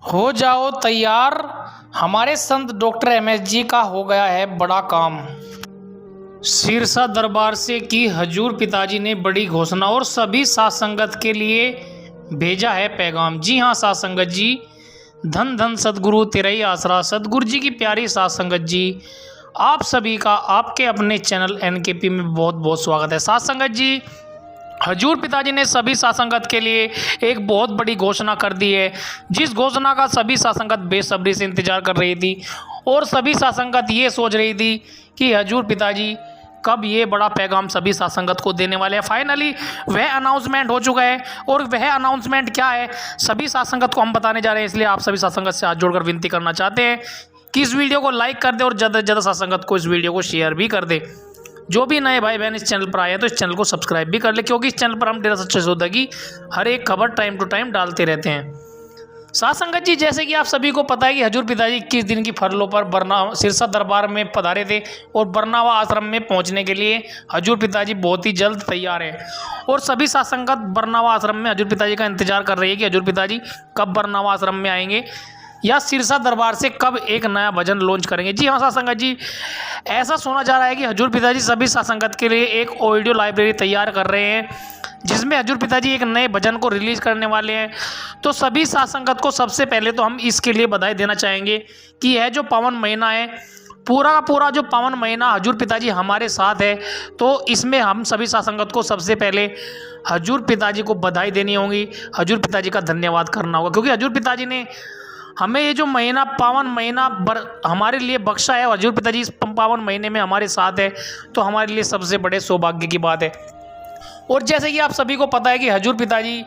हो जाओ तैयार, हमारे संत डॉक्टर एमएस जी का हो गया है बड़ा काम। सिरसा दरबार से की हजूर पिताजी ने बड़ी घोषणा और सभी साथ संगत के लिए भेजा है पैगाम। जी हाँ साथ संगत जी, धन धन सदगुरु तेरा ही आसरा। सदगुरु जी की प्यारी साथ संगत जी, आप सभी का आपके अपने चैनल एनकेपी में बहुत बहुत स्वागत है। साथ संगत जी, हजूर पिताजी ने सभी साथ संगत के लिए एक बहुत बड़ी घोषणा कर दी है, जिस घोषणा का सभी साथ संगत बेसब्री से इंतजार कर रही थी और सभी साथ संगत ये सोच रही थी कि हजूर पिताजी कब ये बड़ा पैगाम सभी साथ संगत को देने वाले हैं। फाइनली वह अनाउंसमेंट हो चुका है और वह अनाउंसमेंट क्या है सभी साथ संगत को हम बताने जा रहे हैं। इसलिए आप सभी साथ संगत से हाथ जोड़कर विनती करना चाहते हैं कि इस वीडियो को लाइक कर दे और ज़्यादा से ज़्यादा साथ संगत को इस वीडियो को शेयर भी कर दे। जो भी नए भाई बहन इस चैनल पर आए हैं तो इस चैनल को सब्सक्राइब भी कर ले, क्योंकि इस चैनल पर हम डेरा सच्चे सौदा की हर एक खबर टाइम टू टाइम डालते रहते हैं। साथ संगत जी, जैसे कि आप सभी को पता है कि हजूर पिताजी 21 दिन की फरलों पर सिरसा दरबार में पधारे थे और बरनावा आश्रम में पहुंचने के लिए हजूर पिताजी बहुत ही जल्द तैयार हैं और सभी साथ संगत बरनावा आश्रम में हजूर पिताजी का इंतजार कर रही है कि हजूर पिताजी कब बरनावा आश्रम में आएंगे या सिरसा दरबार से कब एक नया भजन लॉन्च करेंगे। जी हाँ साथ संगत जी, ऐसा सुना जा रहा है कि हजूर पिताजी सभी साथ संगत के लिए एक ऑडियो लाइब्रेरी तैयार कर रहे हैं, जिसमें हजूर पिताजी एक नए भजन को रिलीज करने वाले हैं। तो सभी साथ संगत को सबसे पहले तो हम इसके लिए बधाई देना चाहेंगे कि यह जो पावन महीना है, पूरा का पूरा जो पावन महीना हजूर पिताजी हमारे साथ है, तो इसमें हम सभी साथ संगत को सबसे पहले हजूर पिताजी को बधाई देनी होगी, हजूर पिताजी का धन्यवाद करना होगा, क्योंकि हजूर पिताजी ने हमें ये जो महीना पावन महीना हमारे लिए बख्शा है। हजूर पिताजी इस पावन महीने में हमारे साथ है तो हमारे लिए सबसे बड़े सौभाग्य की बात है। और जैसे कि आप सभी को पता है कि हजूर पिताजी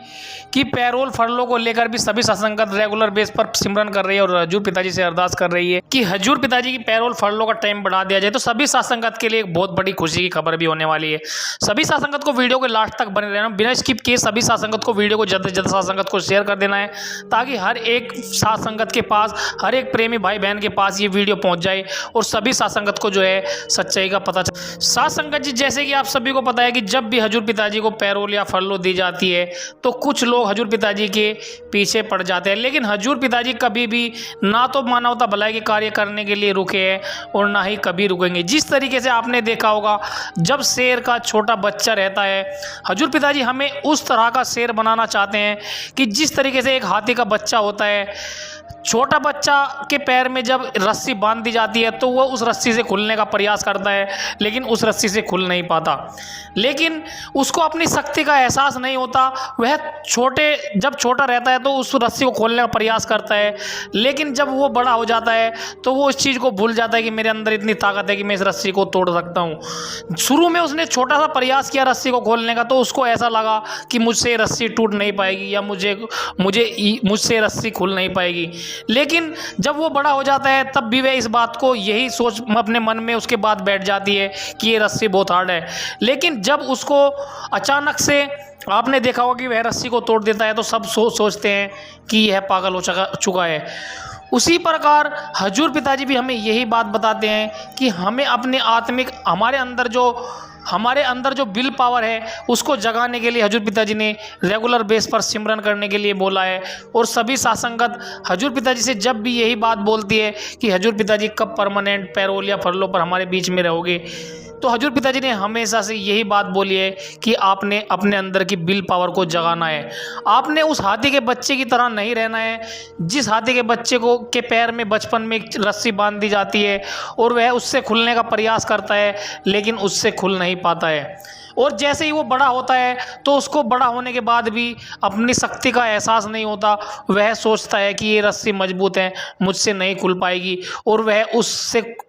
की पैरोल फरलों को लेकर भी सभी साथ संगत रेगुलर बेस पर सिमरन कर रही है और हजूर पिताजी से अरदास कर रही है कि हजूर पिताजी की पैरोल फरलों का टाइम बढ़ा दिया जाए। तो सभी साथ संगत के लिए एक बहुत बड़ी खुशी की खबर भी होने वाली है। सभी साथ संगत को वीडियो के लास्ट तक बने रहना, बिना स्किप किए सभी साथ संगत को वीडियो को ज़्यादा से ज़्यादा साथ संगत को शेयर कर देना है, ताकि हर एक साथ संगत के पास, हर एक प्रेमी भाई बहन के पास ये वीडियो पहुँच जाए और सभी साथ संगत को जो है सच्चाई का पता चले। साथ संगत जी, जैसे कि आप सभी को पता है कि जब भी हजूर पिताजी को पैरोल या फरलो दी जाती है तो कुछ लोग हजूर पिताजी के पीछे पड़ जाते हैं, लेकिन हजूर पिताजी कभी भी ना तो मानवता भलाई के कार्य करने के लिए रुके हैं और ना ही कभी रुकेंगे। जिस तरीके से आपने देखा होगा, जब शेर का छोटा बच्चा रहता है, हजूर पिताजी हमें उस तरह का शेर बनाना चाहते हैं कि जिस तरीके से एक हाथी का बच्चा होता है, छोटा बच्चा के पैर में जब रस्सी बांध दी जाती है तो वह उस रस्सी से खुलने का प्रयास करता है, लेकिन उस रस्सी से खुल नहीं पाता, लेकिन उसको अपनी शक्ति का एहसास नहीं होता। वह जब छोटा रहता है तो उस रस्सी को खोलने का प्रयास करता है, लेकिन जब वो बड़ा हो जाता है तो वो इस चीज़ को भूल जाता है कि मेरे अंदर इतनी ताकत है कि मैं इस रस्सी को तोड़ सकता हूँ। शुरू में उसने छोटा सा प्रयास किया रस्सी को खोलने का, तो उसको ऐसा लगा कि मुझसे रस्सी टूट नहीं पाएगी या मुझसे रस्सी खुल नहीं पाएगी, लेकिन जब वो बड़ा हो जाता है तब भी वह इस बात को यही सोच अपने मन में उसके बाद बैठ जाती है कि ये रस्सी बहुत हार्ड है। लेकिन जब उसको अचानक से आपने देखा होगा कि वह रस्सी को तोड़ देता है तो सब सोचते हैं कि यह पागल हो चुका है। उसी प्रकार हजूर पिताजी भी हमें यही बात बताते हैं कि हमें अपने आत्मिक हमारे अंदर जो विल पावर है उसको जगाने के लिए हजूर पिताजी ने रेगुलर बेस पर सिमरन करने के लिए बोला है। और सभी साथ संगत हजूर पिताजी से जब भी यही बात बोलती है कि हजूर पिताजी कब परमानेंट पैरोल या फरलों पर हमारे बीच में रहोगे, तो हजूर पिताजी ने हमेशा से यही बात बोली है कि आपने अपने अंदर की विल पावर को जगाना है। आपने उस हाथी के बच्चे की तरह नहीं रहना है, जिस हाथी के बच्चे के पैर में बचपन में एक रस्सी बांध दी जाती है और वह उससे खुलने का प्रयास करता है, लेकिन उससे खुल नहीं पाता है। और जैसे ही वो बड़ा होता है तो उसको बड़ा होने के बाद भी अपनी शक्ति का एहसास नहीं होता। वह सोचता है कि ये रस्सी मजबूत है, मुझसे नहीं खुल पाएगी, और वह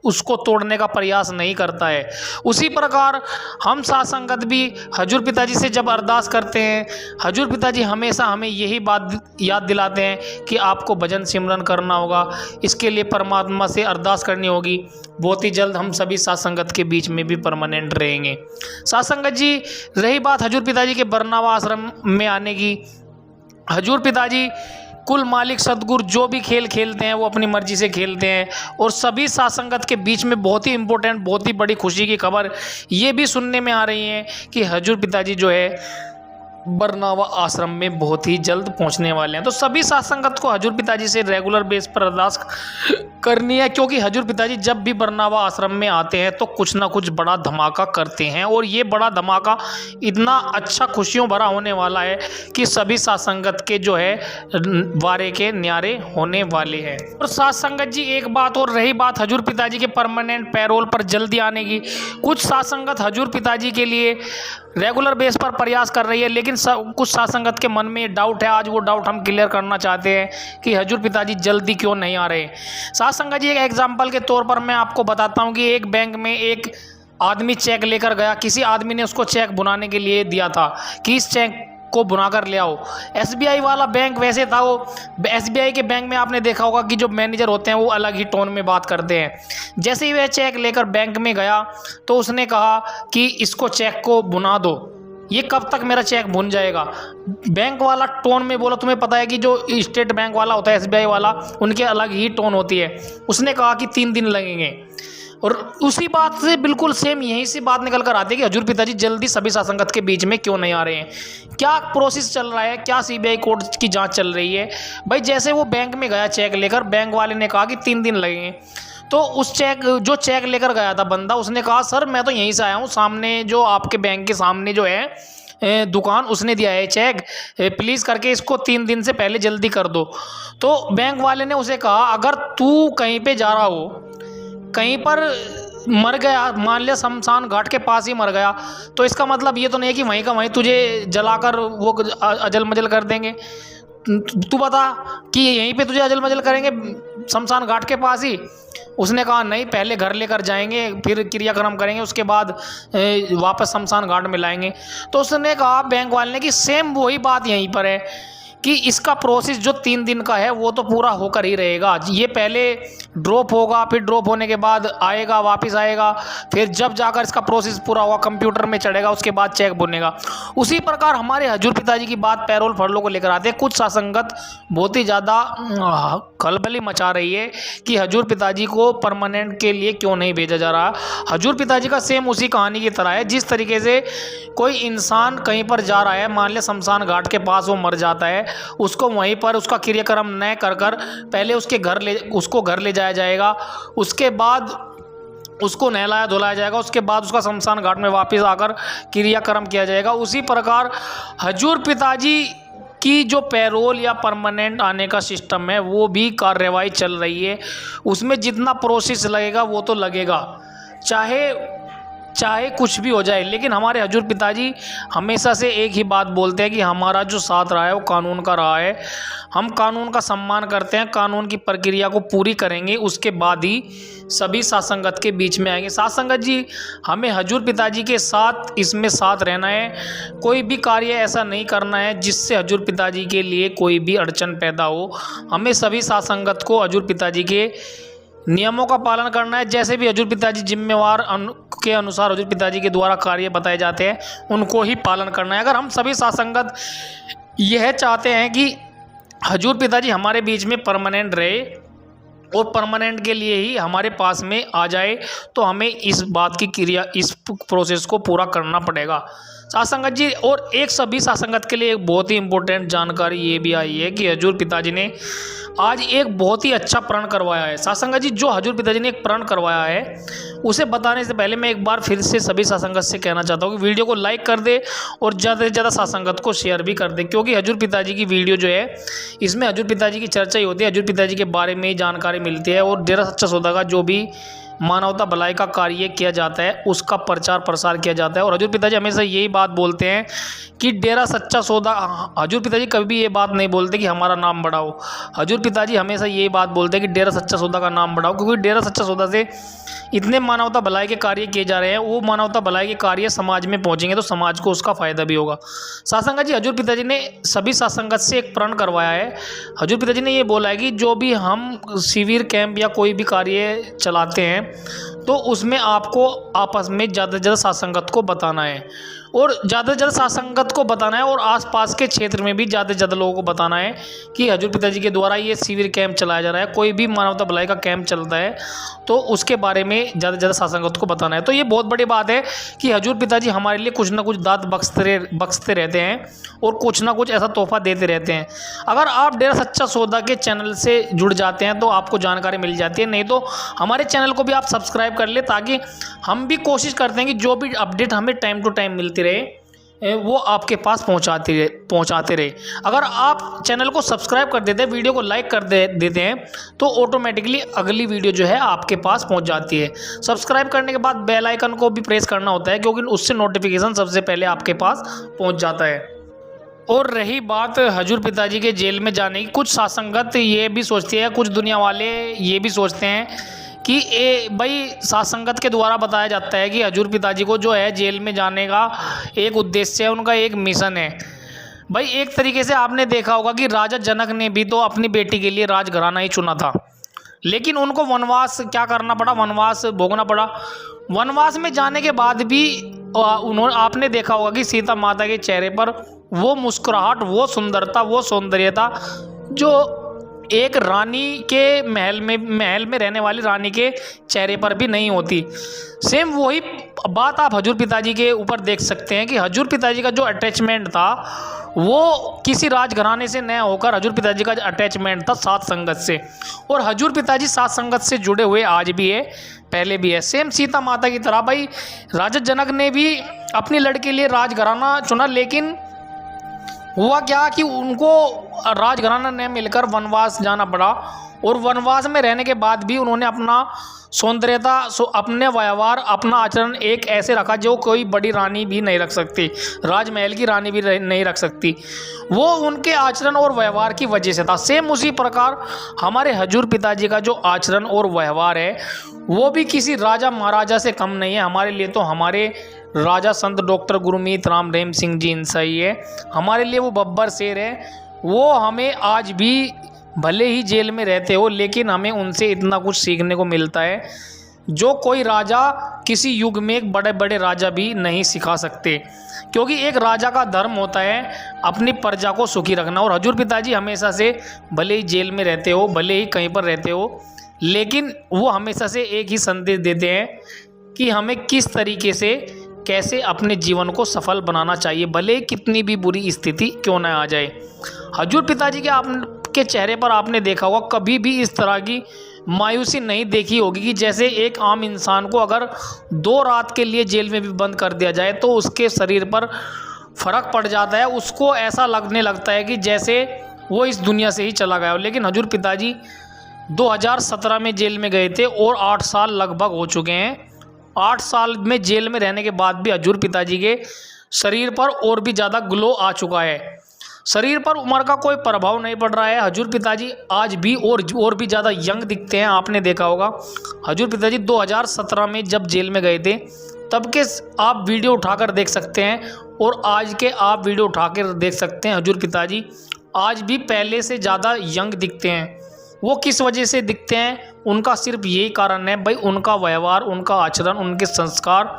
उसको तोड़ने का प्रयास नहीं करता है। उसी प्रकार हम साथ संगत भी हजूर पिताजी से जब अरदास करते हैं, हजूर पिताजी हमेशा हमें यही बात याद दिलाते हैं कि आपको भजन सिमरन करना होगा, इसके लिए परमात्मा से अरदास करनी होगी। बहुत ही जल्द हम सभी साथ संगत के बीच में भी परमानेंट रहेंगे। साथ संगत जी, रही बात हजूर पिताजी के बरनावा आश्रम में आने की, हजूर पिताजी कुल मालिक सदगुरु जो भी खेल खेलते हैं वो अपनी मर्जी से खेलते हैं। और सभी साथ संगत के बीच में बहुत ही इम्पोर्टेंट, बहुत ही बड़ी खुशी की खबर ये भी सुनने में आ रही है कि हजूर पिताजी जो है बरनावा आश्रम में बहुत ही जल्द पहुंचने वाले हैं। तो सभी साथ संगत को हजूर पिताजी से रेगुलर बेस पर अरदास करनी है, क्योंकि हजूर पिताजी जब भी बरनावा आश्रम में आते हैं तो कुछ ना कुछ बड़ा धमाका करते हैं, और ये बड़ा धमाका इतना अच्छा खुशियों भरा होने वाला है कि सभी साथ संगत के जो है वारे के न्यारे होने वाले हैं। और साथ संगत जी एक बात और रही बात हजूर पिताजी के परमानेंट पैरोल पर जल्दी आने की, कुछ साथ संगत हजूर पिताजी के लिए रेगुलर बेस पर प्रयास कर रही है, लेकिन कुछ साथ संगत के मन में ये डाउट है। आज वो डाउट हम क्लियर करना चाहते हैं कि हजूर पिताजी जल्दी क्यों नहीं आ रहे। साथ संगत जी एक एग्जांपल के तौर पर मैं आपको बताता हूं कि एक बैंक में एक आदमी चेक लेकर गया, किसी आदमी ने उसको चेक बुनाने के लिए दिया था कि इस चेक को बुनाकर ले आओ। एसबीआई वाला बैंक वैसे था, वो एसबीआई के बैंक में आपने देखा होगा कि जो मैनेजर होते हैं वो अलग ही टोन में बात करते हैं। जैसे ही वह चेक लेकर बैंक में गया तो उसने कहा कि इसको चेक को बुना दो, ये कब तक मेरा चेक बुन जाएगा। बैंक वाला टोन में बोला, तुम्हें पता है कि जो स्टेट बैंक वाला होता है एसबीआई वाला, उनके अलग ही टोन होती है। उसने कहा कि 3 दिन लगेंगे, और उसी बात से बिल्कुल सेम यहीं से बात निकल कर आती है कि हजूर पिताजी जल्दी सभी साथ संगत के बीच में क्यों नहीं आ रहे हैं। क्या प्रोसेस चल रहा है, क्या सीबीआई कोर्ट की जांच चल रही है। भाई जैसे वो बैंक में गया चेक लेकर, बैंक वाले ने कहा कि 3 दिन लगेंगे, तो उस जो चेक लेकर गया था बंदा, उसने कहा सर मैं तो यहीं से आया हूँ, सामने जो आपके बैंक के सामने जो है दुकान, उसने दिया है चेक, प्लीज़ करके इसको 3 दिन से पहले जल्दी कर दो। तो बैंक वाले ने उसे कहा अगर तू कहीं पे जा रहा हो, कहीं पर मर गया, मान लिया शमशान घाट के पास ही मर गया, तो इसका मतलब ये तो नहीं है कि वहीं का वहीं तुझे जलाकर वो अजल मजल कर देंगे। तू बता कि यहीं पे तुझे अजल मजल करेंगे शमशान घाट के पास ही। उसने कहा नहीं, पहले घर लेकर जाएंगे, फिर क्रियाक्रम करेंगे, उसके बाद वापस शमशान घाट में लाएंगे। तो उसने कहा बैंक वाले ने कि सेम वही बात यहीं पर है कि इसका प्रोसेस जो 3 दिन का है वो तो पूरा होकर ही रहेगा। ये पहले ड्रॉप होगा, फिर ड्रॉप होने के बाद आएगा, वापस आएगा, फिर जब जाकर इसका प्रोसेस पूरा होगा कंप्यूटर में चढ़ेगा, उसके बाद चेक बनेगा। उसी प्रकार हमारे हजूर पिताजी की बात पैरोल फरलों को लेकर आते हैं। कुछ सासंगत बहुत ही ज़्यादा खलबली मचा रही है कि हजूर पिताजी को परमानेंट के लिए क्यों नहीं भेजा जा रहा। हजूर पिताजी का सेम उसी कहानी की तरह है, जिस तरीके से कोई इंसान कहीं पर जा रहा है, मान लिया शमशान घाट के पास वो मर जाता है, उसको वहीं पर उसका क्रियाक्रम न कर पहले उसको घर ले जाया जाएगा, उसके बाद उसको नहलाया धुलाया जाएगा, उसके बाद उसका शमशान घाट में वापस आकर क्रियाक्रम किया जाएगा। उसी प्रकार हजूर पिताजी की जो पैरोल या परमानेंट आने का सिस्टम है वो भी कार्यवाही चल रही है। उसमें जितना प्रोसेस लगेगा वो तो लगेगा, चाहे कुछ भी हो जाए। लेकिन हमारे हजूर पिताजी हमेशा से एक ही बात बोलते हैं कि हमारा जो साथ रहा है वो कानून का रहा है, हम कानून का सम्मान करते हैं, कानून की प्रक्रिया को पूरी करेंगे, उसके बाद ही सभी साथ संगत के बीच में आएंगे। साथ संगत जी हमें हजूर पिताजी के साथ इसमें साथ रहना है, कोई भी कार्य ऐसा नहीं करना है जिससे हजूर पिताजी के लिए कोई भी अड़चन पैदा हो। हमें सभी साथ संगत को हजूर पिताजी के नियमों का पालन करना है। जैसे भी हजूर पिताजी जिम्मेवार के अनुसार हजूर पिताजी के द्वारा कार्य बताए जाते हैं उनको ही पालन करना है। अगर हम सभी साथ संगत यह चाहते हैं कि हजूर पिताजी हमारे बीच में परमानेंट रहे और परमानेंट के लिए ही हमारे पास में आ जाए, तो हमें इस बात की इस प्रोसेस को पूरा करना पड़ेगा साथ संगत जी। और एक सभी साथ संगत के लिए एक बहुत ही इंपॉर्टेंट जानकारी ये भी आई है कि हजूर पिताजी ने आज एक बहुत ही अच्छा प्रण करवाया है। साथ संगत जी जो हजूर पिताजी ने एक प्रण करवाया है उसे बताने से पहले मैं एक बार फिर से सभी साथ संगत से कहना चाहता हूँ कि वीडियो को लाइक कर दे और ज़्यादा से ज़्यादा साथ संगत को शेयर भी कर दे, क्योंकि हजूर पिताजी की वीडियो जो है इसमें हजूर पिताजी की चर्चा ही होती है, हजूर पिताजी के बारे में ही जानकारी मिलती है और डेरा सच्चा सौदा का जो भी मानवता भलाई का कार्य किया जाता है उसका प्रचार प्रसार किया जाता है। और हजूर पिताजी हमेशा यही बात बोलते हैं कि डेरा सच्चा सौदा, हजूर पिताजी कभी भी ये बात नहीं बोलते कि हमारा नाम बढ़ाओ। हजूर पिताजी हमेशा यही बात बोलते हैं कि डेरा सच्चा सौदा का नाम बढ़ाओ, क्योंकि डेरा सच्चा सौदा से इतने मानवता भलाई के कार्य किए जा रहे हैं, वो मानवता भलाई के कार्य समाज में पहुंचेंगे तो समाज को उसका फ़ायदा भी होगा। साथ संगत जी हजूर पिताजी ने सभी साथ संगत से एक प्रण करवाया है। हजूर पिताजी ने ये बोला है कि जो भी हम शिविर कैंप या कोई भी कार्य चलाते हैं तो उसमें आपको आपस में ज़्यादा से ज़्यादा साथ संगत को बताना है और ज़्यादा से ज़्यादा सासंगत को बताना है और आसपास के क्षेत्र में भी ज़्यादा से ज़्यादा लोगों को बताना है कि हजूर पिताजी के द्वारा ये शिविर कैंप चलाया जा रहा है, कोई भी मानवता भलाई का कैंप चलता है तो उसके बारे में ज़्यादा से ज़्यादा सासंगत को बताना है। तो ये बहुत बड़ी बात है कि हजूर पिताजी हमारे लिए कुछ ना कुछ दात बख्शते रहते हैं और कुछ ना कुछ ऐसा तोहफा देते रहते हैं। अगर आप डेरा सच्चा सौदा के चैनल से जुड़ जाते हैं तो आपको जानकारी मिल जाती है, नहीं तो हमारे चैनल को भी आप सब्सक्राइब कर ले, ताकि हम भी कोशिश करते हैं कि जो भी अपडेट हमें टाइम टू टाइम मिलती रहे वो आपके पास पहुंचाते रहे। अगर आप चैनल को सब्सक्राइब कर देते हैं, वीडियो को लाइक कर देते हैं तो ऑटोमेटिकली अगली वीडियो जो है आपके पास पहुंच जाती है। सब्सक्राइब करने के बाद बेल आइकन को भी प्रेस करना होता है, क्योंकि उससे नोटिफिकेशन सबसे पहले आपके पास पहुंच जाता है। और रही बात हजूर पिताजी के जेल में जाने की, कुछ सासंगत ये भी सोचती है, कुछ दुनिया वाले ये भी सोचते हैं कि भाई सासंगत के द्वारा बताया जाता है कि हजूर पिताजी को जो है जेल में जाने का एक उद्देश्य है, उनका एक मिशन है। भाई एक तरीके से आपने देखा होगा कि राजा जनक ने भी तो अपनी बेटी के लिए राजघराना ही चुना था, लेकिन उनको वनवास क्या करना पड़ा, वनवास भोगना पड़ा। वनवास में जाने के बाद भी आपने देखा होगा कि सीता माता के चेहरे पर वो मुस्कुराहट, वो सुंदरता, वो सौंदर्यता जो एक रानी के महल में रहने वाली रानी के चेहरे पर भी नहीं होती। सेम वही बात आप हजूर पिताजी के ऊपर देख सकते हैं कि हजूर पिताजी का जो अटैचमेंट था वो किसी राजघराने से न होकर हजूर पिताजी का अटैचमेंट था सात संगत से। और हजूर पिताजी सात संगत से जुड़े हुए आज भी है, पहले भी है। सेम सीता माता की तरह भाई राजा जनक ने भी अपनी लड़की के लिए राजघराना चुना, लेकिन हुआ क्या कि उनको राजघराना ने मिलकर वनवास जाना पड़ा। और वनवास में रहने के बाद भी उन्होंने अपना सौंदर्यता, अपने व्यवहार, अपना आचरण एक ऐसे रखा जो कोई बड़ी रानी भी नहीं रख सकती, राजमहल की रानी भी नहीं रख सकती। वो उनके आचरण और व्यवहार की वजह से था। सेम उसी प्रकार हमारे हजूर पिताजी का जो आचरण और व्यवहार है वो भी किसी राजा महाराजा से कम नहीं है। हमारे लिए तो हमारे राजा संत डॉक्टर गुरमीत राम रहीम सिंह जी इंसाई है, हमारे लिए वो बब्बर शेर है। वो हमें आज भी भले ही जेल में रहते हो, लेकिन हमें उनसे इतना कुछ सीखने को मिलता है जो कोई राजा किसी युग में एक बड़े बड़े राजा भी नहीं सिखा सकते। क्योंकि एक राजा का धर्म होता है अपनी प्रजा को सुखी रखना। और हजूर पिताजी हमेशा से भले ही जेल में रहते हो, भले ही कहीं पर रहते हो, लेकिन वो हमेशा से एक ही संदेश देते हैं कि हमें किस तरीके से कैसे अपने जीवन को सफल बनाना चाहिए, भले कितनी भी बुरी स्थिति क्यों ना आ जाए। हजूर पिताजी के आपके चेहरे पर आपने देखा होगा कभी भी इस तरह की मायूसी नहीं देखी होगी कि जैसे एक आम इंसान को अगर 2 रात के लिए जेल में भी बंद कर दिया जाए तो उसके शरीर पर फर्क पड़ जाता है, उसको ऐसा लगने लगता है कि जैसे वो इस दुनिया से ही चला गया हो। लेकिन हजूर पिताजी 2017 में जेल में गए थे और 8 साल लगभग हो चुके हैं। 8 साल में जेल में रहने के बाद भी हजूर पिताजी के शरीर पर और भी ज़्यादा ग्लो आ चुका है, शरीर पर उम्र का कोई प्रभाव नहीं पड़ रहा है। हजूर पिताजी आज भी और भी ज़्यादा यंग दिखते हैं। आपने देखा होगा हजूर पिताजी 2017 में जब जेल में गए थे तब के आप वीडियो उठाकर देख सकते हैं और आज के आप वीडियो उठाकर देख सकते हैं। हजूर पिताजी आज भी पहले से ज़्यादा यंग दिखते हैं। वो किस वजह से दिखते हैं, उनका सिर्फ यही कारण है भाई, उनका व्यवहार, उनका आचरण, उनके संस्कार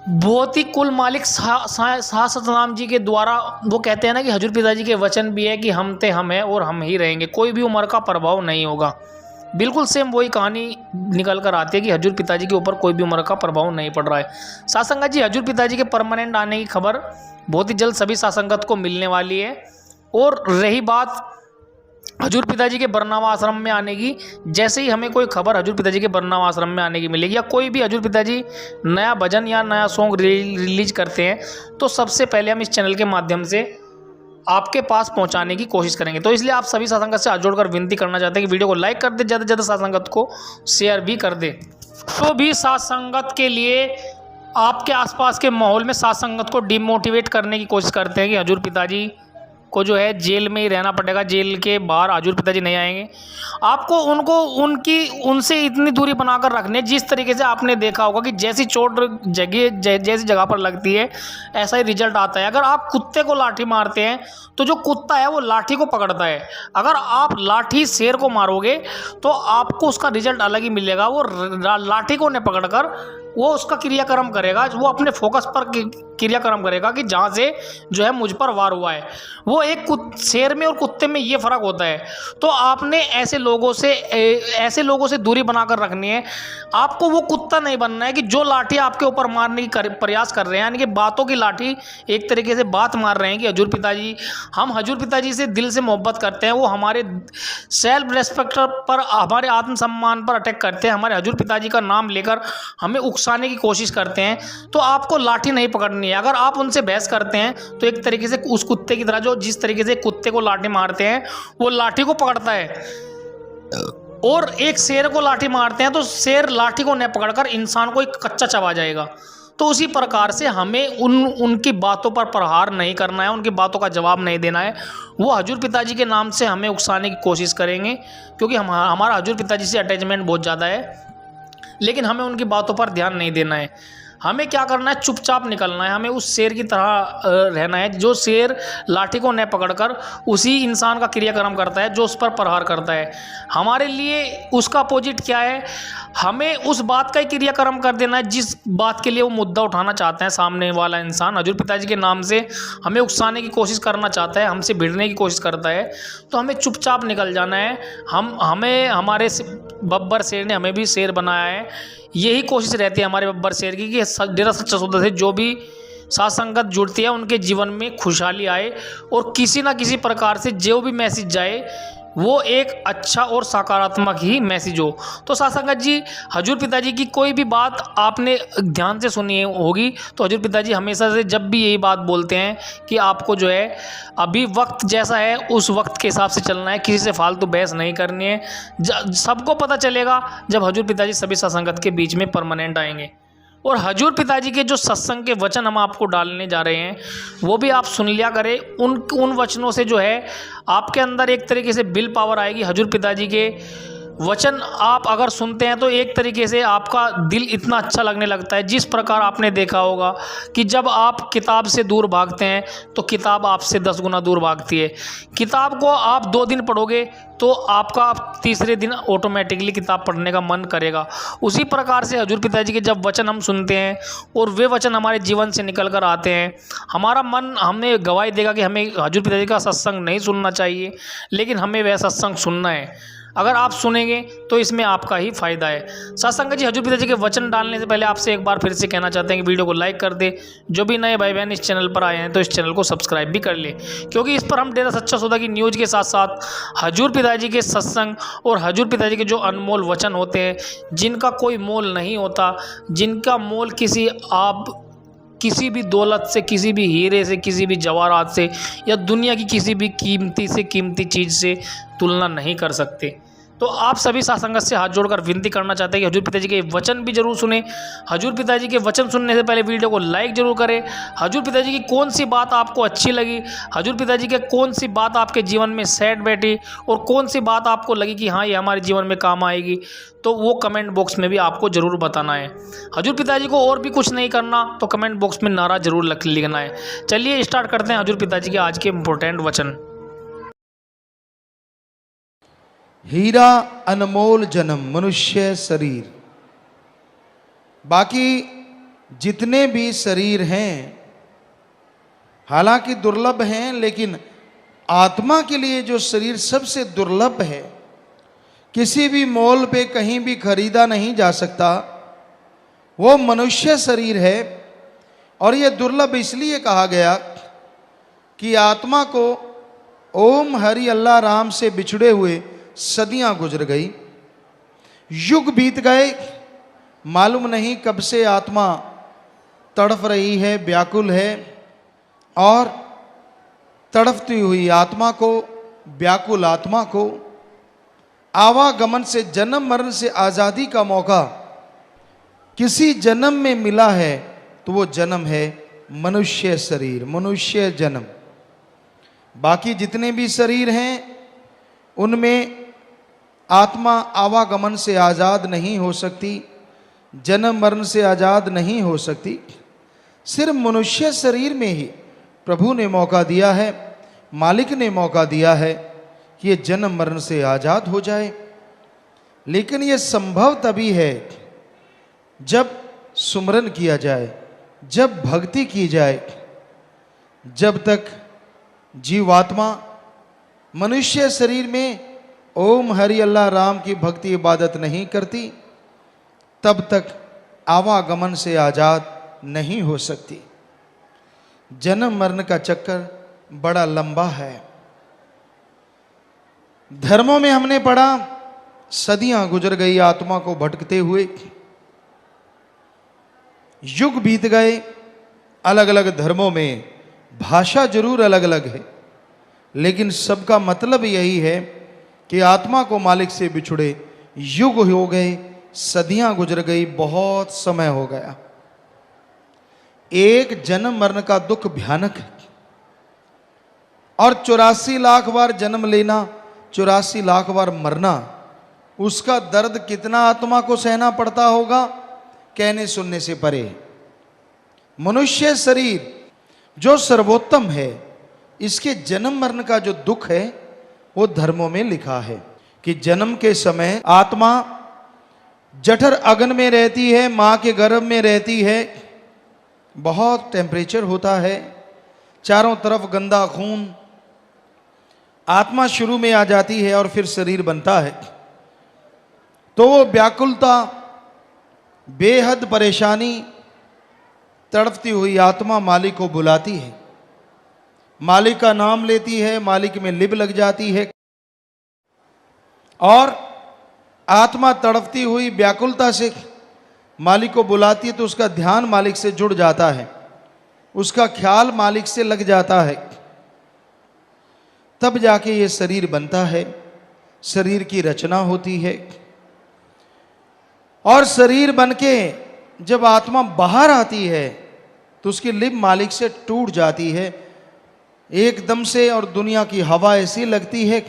बहुत ही कुल मालिक शाह सतनाम जी के द्वारा। वो कहते हैं ना कि हजूर पिताजी के वचन भी है कि हम थे हम हैं और हम ही रहेंगे, कोई भी उम्र का प्रभाव नहीं होगा। बिल्कुल सेम वही कहानी निकल कर आती है कि हजूर पिताजी के ऊपर कोई भी उम्र का प्रभाव नहीं पड़ रहा है। सासंगत जी, हजूर पिताजी के परमानेंट आने की खबर बहुत ही जल्द सभी सासंगत को मिलने वाली है। और रही बात हजूर पिताजी के बरनावा आश्रम में आने की, जैसे ही हमें कोई खबर हजूर पिताजी के बरनावा आश्रम में आने की मिलेगी या कोई भी हजूर पिताजी नया भजन या नया सॉन्ग रिलीज करते हैं तो सबसे पहले हम इस चैनल के माध्यम से आपके पास पहुंचाने की कोशिश करेंगे। तो इसलिए आप सभी सासंगत से हाथ जोड़कर विनती करना चाहते हैं कि वीडियो को लाइक कर दे, ज़्यादा से ज़्यादा सासंगत को शेयर भी कर दे। तो भी सासंगत के लिए आपके आसपास के माहौल में सासंगत को डिमोटिवेट करने की कोशिश करते हैं कि हजूर पिताजी को जो है जेल में ही रहना पड़ेगा, जेल के बाहर हजूर पिताजी नहीं आएंगे। आपको उनसे इतनी दूरी बनाकर रखने, जिस तरीके से आपने देखा होगा कि जैसी चोट जैसी जगह पर लगती है ऐसा ही रिजल्ट आता है। अगर आप कुत्ते को लाठी मारते हैं तो जो कुत्ता है वो लाठी को पकड़ता है, अगर आप लाठी शेर को मारोगे तो आपको उसका रिजल्ट अलग ही मिलेगा। वो लाठी को नहीं पकड़कर वो उसका क्रियाक्रम करेगा, वो अपने फोकस पर क्रियाक्रम करेगा कि जहाँ से जो है मुझ पर वार हुआ है। वो एक शेर में और कुत्ते में ये फ़र्क होता है। तो आपने ऐसे लोगों से दूरी बनाकर रखनी है। आपको वो कुत्ता नहीं बनना है कि जो लाठी आपके ऊपर मारने की प्रयास कर रहे हैं, यानी कि बातों की लाठी, एक तरीके से बात मार रहे हैं कि हजूर पिताजी, हम हजूर पिताजी से दिल से मोहब्बत करते हैं, वो हमारे सेल्फ रेस्पेक्ट पर, हमारे आत्मसम्मान पर अटैक करते हैं, हमारे हजूर पिताजी का नाम लेकर हमें उकसाने की कोशिश करते हैं, तो आपको लाठी नहीं पकड़नी है। अगर आप उनसे बहस करते हैं तो एक तरीके से उस कुत्ते की तरह, जो जिस तरीके से कुत्ते को लाठी मारते हैं वो लाठी को पकड़ता है, और एक शेर को लाठी मारते हैं तो शेर लाठी को न पकड़कर इंसान को एक कच्चा चबा जाएगा। तो उसी प्रकार से हमें उनकी बातों पर प्रहार नहीं करना है, उनकी बातों का जवाब नहीं देना है। वो हजूर पिताजी के नाम से हमें उकसाने की कोशिश करेंगे, क्योंकि हमारा हजूर पिताजी से अटैचमेंट बहुत ज़्यादा है, लेकिन हमें उनकी बातों पर ध्यान नहीं देना है। हमें क्या करना है, चुपचाप निकलना है। हमें उस शेर की तरह रहना है, जो शेर लाठी को न पकड़कर उसी इंसान का क्रियाक्रम करता है जो उस पर प्रहार करता है। हमारे लिए उसका अपोजिट क्या है, हमें उस बात का ही क्रियाक्रम कर देना है जिस बात के लिए वो मुद्दा उठाना चाहते हैं सामने वाला इंसान। हजूर पिताजी के नाम से हमें उकसाने की कोशिश करना चाहता है, हमसे भिड़ने की कोशिश करता है, तो हमें चुपचाप निकल जाना है। हमें हमारे बब्बर शेर ने हमें भी शेर बनाया है, यही कोशिश रहती है हमारे बब्बर शेर की कि डेरा सच्चा सौदा से जो भी साथ संगत जुड़ती है उनके जीवन में खुशहाली आए, और किसी ना किसी प्रकार से जो भी मैसेज जाए वो एक अच्छा और सकारात्मक ही मैसेज हो। तो साथ संगत जी, हजूर पिताजी की कोई भी बात आपने ध्यान से सुनी होगी, तो हजूर पिताजी हमेशा से जब भी यही बात बोलते हैं कि आपको जो है अभी वक्त जैसा है उस वक्त के हिसाब से चलना है, किसी से फालतू बहस नहीं करनी है। सबको पता चलेगा जब हजूर पिताजी सभी साथ संगत के बीच में परमानेंट आएंगे। और हजूर पिताजी के जो सत्संग के वचन हम आपको डालने जा रहे हैं वो भी आप सुन लिया करें। उन वचनों से जो है आपके अंदर एक तरीके से विल पावर आएगी। हजूर पिताजी के वचन आप अगर सुनते हैं तो एक तरीके से आपका दिल इतना अच्छा लगने लगता है। जिस प्रकार आपने देखा होगा कि जब आप किताब से दूर भागते हैं तो किताब आपसे 10 गुना दूर भागती है। किताब को आप 2 दिन पढ़ोगे तो आपका तीसरे दिन ऑटोमेटिकली किताब पढ़ने का मन करेगा। उसी प्रकार से हजूर पिताजी के जब वचन हम सुनते हैं और वे वचन हमारे जीवन से निकल कर आते हैं, हमारा मन हमें गवाही देगा कि हमें हजूर पिताजी का सत्संग नहीं सुनना चाहिए, लेकिन हमें वह सत्संग सुनना है। अगर आप सुनेंगे तो इसमें आपका ही फायदा है। सत्संग जी, हजूर पिताजी के वचन डालने से पहले आपसे एक बार फिर से कहना चाहते हैं कि वीडियो को लाइक कर दे। जो भी नए भाई बहन इस चैनल पर आए हैं तो इस चैनल को सब्सक्राइब भी कर ले, क्योंकि इस पर हम डेरा सच्चा सौदा की न्यूज़ के साथ साथ हजूर पिताजी के सत्संग और हजूर पिताजी के जो अनमोल वचन होते हैं, जिनका कोई मोल नहीं होता, जिनका मोल किसी भी दौलत से, किसी भी हीरे से, किसी भी जवाहरात से या दुनिया की किसी भी कीमती से कीमती चीज़ से तुलना नहीं कर सकते। तो आप सभी साथ संगत से हाथ जोड़कर विनती करना चाहते हैं कि हजूर पिताजी के वचन भी जरूर सुने। हजूर पिताजी के वचन सुनने से पहले वीडियो को लाइक जरूर करें। हजूर पिताजी की कौन सी बात आपको अच्छी लगी, हजूर पिताजी के कौन सी बात आपके जीवन में सेट बैठी और कौन सी बात आपको लगी कि हाँ ये हमारे जीवन में काम आएगी, तो वो कमेंट बॉक्स में भी आपको ज़रूर बताना है। हजूर पिताजी को और भी कुछ नहीं करना तो कमेंट बॉक्स में नारा जरूर लिखना है। चलिए स्टार्ट करते हैं हजूर पिताजी के आज के इम्पोर्टेंट वचन। हीरा अनमोल जन्म मनुष्य शरीर। बाकी जितने भी शरीर हैं हालांकि दुर्लभ हैं, लेकिन आत्मा के लिए जो शरीर सबसे दुर्लभ है, किसी भी मोल पे कहीं भी खरीदा नहीं जा सकता, वो मनुष्य शरीर है। और ये दुर्लभ इसलिए कहा गया कि आत्मा को ओम हरि अल्लाह राम से बिछड़े हुए सदियां गुजर गई, युग बीत गए, मालूम नहीं कब से आत्मा तड़फ रही है, व्याकुल है। और तड़फती हुई आत्मा को, व्याकुल आत्मा को आवागमन से, जन्म मरण से आज़ादी का मौका किसी जन्म में मिला है तो वो जन्म है मनुष्य शरीर, मनुष्य जन्म। बाकी जितने भी शरीर हैं उनमें आत्मा आवागमन से आज़ाद नहीं हो सकती, जन्म मरण से आज़ाद नहीं हो सकती। सिर्फ मनुष्य शरीर में ही प्रभु ने मौका दिया है, मालिक ने मौका दिया है कि ये जन्म मरण से आज़ाद हो जाए। लेकिन ये संभव तभी है जब सुमरन किया जाए, जब भक्ति की जाए, जब तक जीवात्मा मनुष्य शरीर में ओम हरि अल्लाह राम की भक्ति इबादत नहीं करती, तब तक आवागमन से आजाद नहीं हो सकती। जन्म मरण का चक्कर बड़ा लंबा है। धर्मों में हमने पढ़ा, सदियां गुजर गई आत्मा को भटकते हुए, युग बीत गए, अलग अलग धर्मों में भाषा जरूर अलग अलग है, लेकिन सबका मतलब यही है कि आत्मा को मालिक से बिछुड़े युग हो गए, सदियां गुजर गई, बहुत समय हो गया। एक जन्म मरण का दुख भयानक है, और 84 लाख बार जन्म लेना, 84 लाख बार मरना, उसका दर्द कितना आत्मा को सहना पड़ता होगा, कहने सुनने से परे। मनुष्य शरीर जो सर्वोत्तम है, इसके जन्म मरण का जो दुख है वो धर्मों में लिखा है कि जन्म के समय आत्मा जठर अग्नि में रहती है, मां के गर्भ में रहती है, बहुत टेम्परेचर होता है, चारों तरफ गंदा खून, आत्मा शुरू में आ जाती है और फिर शरीर बनता है। तो वो व्याकुलता, बेहद परेशानी, तड़पती हुई आत्मा मालिक को बुलाती है, मालिक का नाम लेती है, मालिक में लिब लग जाती है, और आत्मा तड़पती हुई व्याकुलता से मालिक को बुलाती है, तो उसका ध्यान मालिक से जुड़ जाता है, उसका ख्याल मालिक से लग जाता है, तब जाके ये शरीर बनता है, शरीर की रचना होती है। और शरीर बनके जब आत्मा बाहर आती है तो उसकी लिब मालिक से टूट जाती है एकदम से, और दुनिया की हवा ऐसी लगती है,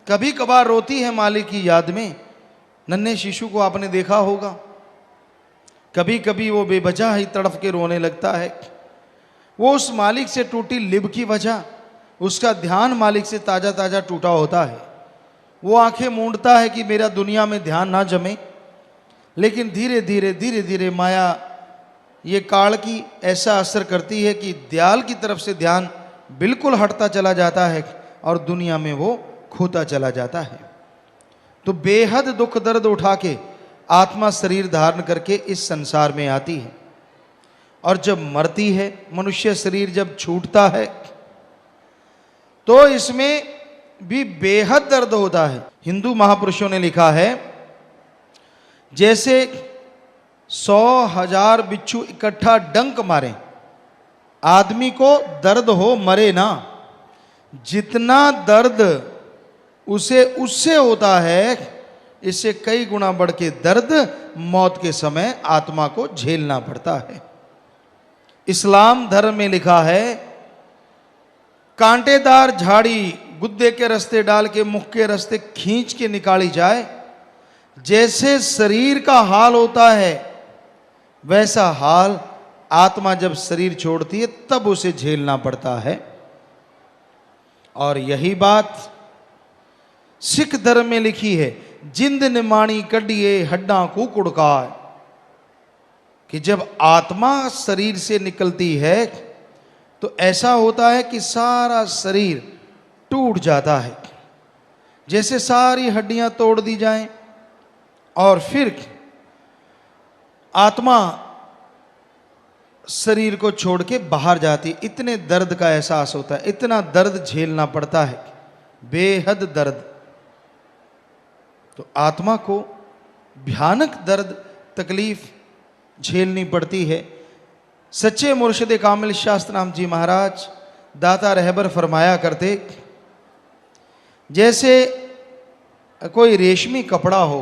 कभी कभार रोती है मालिक की याद में। नन्हे शिशु को आपने देखा होगा, कभी कभी वो बेवजह ही तड़प के रोने लगता है। वो उस मालिक से टूटी लिब की वजह, उसका ध्यान मालिक से ताजा ताजा टूटा होता है। वो आंखें मूंदता है कि मेरा दुनिया में ध्यान ना जमे, लेकिन धीरे धीरे माया ये काल की ऐसा असर करती है कि दयाल की तरफ से ध्यान बिल्कुल हटता चला जाता है और दुनिया में वो खोता चला जाता है। तो बेहद दुख दर्द उठा के आत्मा शरीर धारण करके इस संसार में आती है, और जब मरती है, मनुष्य शरीर जब छूटता है, तो इसमें भी बेहद दर्द होता है। हिंदू महापुरुषों ने लिखा है, जैसे 100,000 बिच्छू इकट्ठा डंक मारे, आदमी को दर्द हो मरे ना, जितना दर्द उसे उससे होता है, इससे कई गुना बढ़ के दर्द मौत के समय आत्मा को झेलना पड़ता है। इस्लाम धर्म में लिखा है, कांटेदार झाड़ी गुद्दे के रास्ते डाल के मुख के रास्ते खींच के निकाली जाए, जैसे शरीर का हाल होता है, वैसा हाल आत्मा जब शरीर छोड़ती है तब उसे झेलना पड़ता है। और यही बात सिख धर्म में लिखी है, जिंद निमाणी कड्डिए हड्डा कुकुड़काय, कि जब आत्मा शरीर से निकलती है तो ऐसा होता है कि सारा शरीर टूट जाता है, जैसे सारी हड्डियां तोड़ दी जाएं, और फिर आत्मा शरीर को छोड़ के बाहर जाती है। इतने दर्द का एहसास होता है, इतना दर्द झेलना पड़ता है, बेहद दर्द। तो आत्मा को भयानक दर्द तकलीफ झेलनी पड़ती है। सच्चे मुर्शिद कामिल शास्त्रनाम जी महाराज दाता रहबर फरमाया करते, जैसे कोई रेशमी कपड़ा हो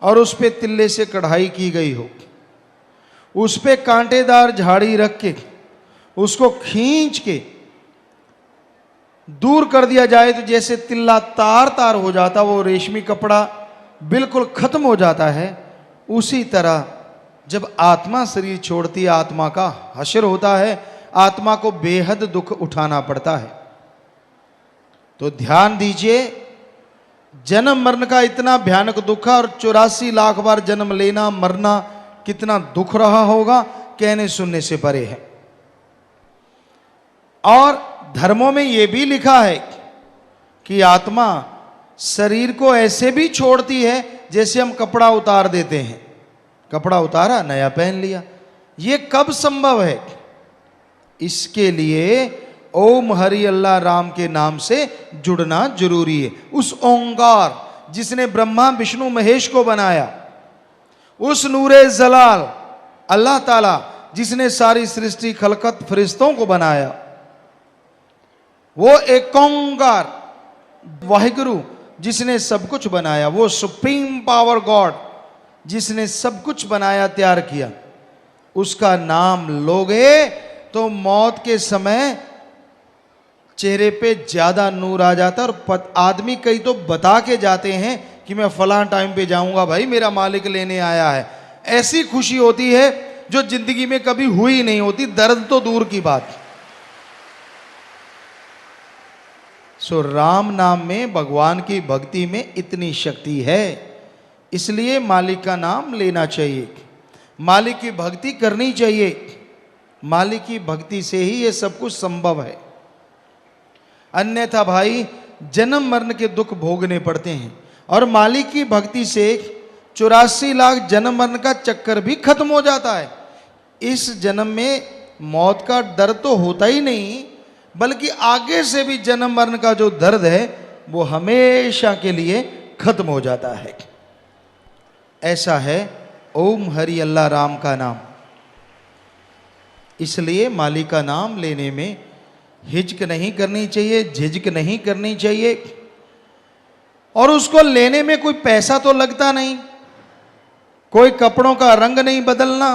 और उस पे तिल्ले से कढ़ाई की गई हो, उस पे कांटेदार झाड़ी रख के उसको खींच के दूर कर दिया जाए तो जैसे तिल्ला तार तार हो जाता, वो रेशमी कपड़ा बिल्कुल खत्म हो जाता है। उसी तरह जब आत्मा शरीर छोड़ती है, आत्मा का हश्र होता है, आत्मा को बेहद दुख उठाना पड़ता है। तो ध्यान दीजिए, जन्म मरण का इतना भयानक दुख है, और 84 लाख बार जन्म लेना मरना कितना दुख रहा होगा, कहने सुनने से परे है। और धर्मों में यह भी लिखा है कि आत्मा शरीर को ऐसे भी छोड़ती है जैसे हम कपड़ा उतार देते हैं। कपड़ा उतारा, नया पहन लिया। यह कब संभव है? इसके लिए ओम हरि अल्लाह राम के नाम से जुड़ना जरूरी है। उस ओंकार जिसने ब्रह्मा विष्णु महेश को बनाया, उस नूरे जलाल अल्लाह ताला जिसने सारी सृष्टि खलकत फरिश्तों को बनाया, वो एक ओंकार वाहिगुरु जिसने सब कुछ बनाया, वो सुप्रीम पावर गॉड जिसने सब कुछ बनाया तैयार किया, उसका नाम लोगे तो मौत के समय चेहरे पे ज्यादा नूर आ जाता है। और आदमी कई तो बता के जाते हैं कि मैं फलां टाइम पे जाऊंगा, भाई मेरा मालिक लेने आया है। ऐसी खुशी होती है जो जिंदगी में कभी हुई नहीं होती, दर्द तो दूर की बात। सो राम नाम में, भगवान की भक्ति में इतनी शक्ति है, इसलिए मालिक का नाम लेना चाहिए, मालिक की भक्ति करनी चाहिए। मालिक की भक्ति से ही ये सब कुछ संभव है। अन्यथा भाई जन्म मरण के दुख भोगने पड़ते हैं। और मालिक की भक्ति से 84 लाख जन्म मरण का चक्कर भी खत्म हो जाता है। इस जन्म में मौत का डर तो होता ही नहीं, बल्कि आगे से भी जन्म मरण का जो दर्द है वो हमेशा के लिए खत्म हो जाता है। ऐसा है ओम हरि अल्लाह राम का नाम। इसलिए मालिक का नाम लेने में हिचक नहीं करनी चाहिए, झिझक नहीं करनी चाहिए। और उसको लेने में कोई पैसा तो लगता नहीं, कोई कपड़ों का रंग नहीं बदलना,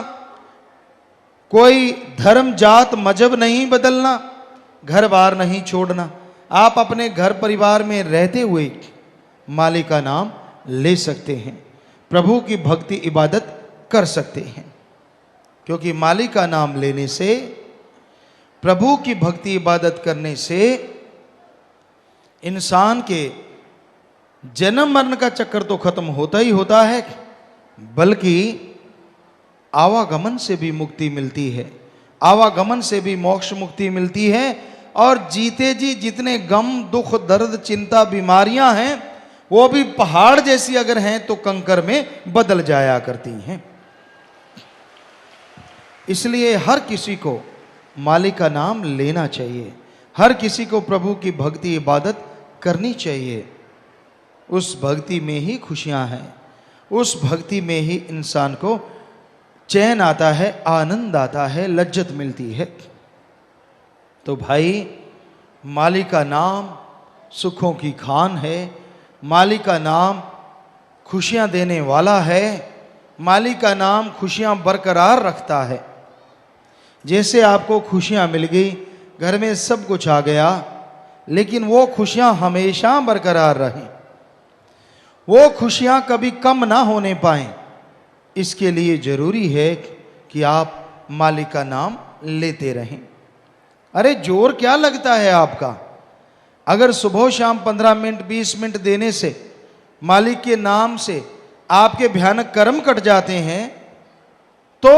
कोई धर्म जात मजहब नहीं बदलना, घर बार नहीं छोड़ना। आप अपने घर परिवार में रहते हुए मालिक का नाम ले सकते हैं, प्रभु की भक्ति इबादत कर सकते हैं। क्योंकि मालिक का नाम लेने से, प्रभु की भक्ति इबादत करने से इंसान के जन्म मरण का चक्कर तो खत्म होता ही होता है, बल्कि आवागमन से भी मुक्ति मिलती है, आवागमन से भी मोक्ष मुक्ति मिलती है। और जीते जी जितने गम दुख दर्द चिंता बीमारियां हैं वो भी पहाड़ जैसी अगर हैं तो कंकर में बदल जाया करती हैं। इसलिए हर किसी को मालिक का नाम लेना चाहिए, हर किसी को प्रभु की भक्ति इबादत करनी चाहिए। उस भक्ति में ही खुशियां हैं, उस भक्ति में ही इंसान को चैन आता है, आनंद आता है, लज्जत मिलती है। तो भाई मालिक का नाम सुखों की खान है, मालिक का नाम खुशियां देने वाला है, मालिक का नाम खुशियां बरकरार रखता है। जैसे आपको खुशियां मिल गई, घर में सब कुछ आ गया, लेकिन वो खुशियां हमेशा बरकरार रहें, वो खुशियां कभी कम ना होने पाएं, इसके लिए जरूरी है कि आप मालिक का नाम लेते रहें। अरे जोर क्या लगता है आपका? अगर सुबह शाम 15 मिनट 20 मिनट देने से मालिक के नाम से आपके भयानक कर्म कट जाते हैं, तो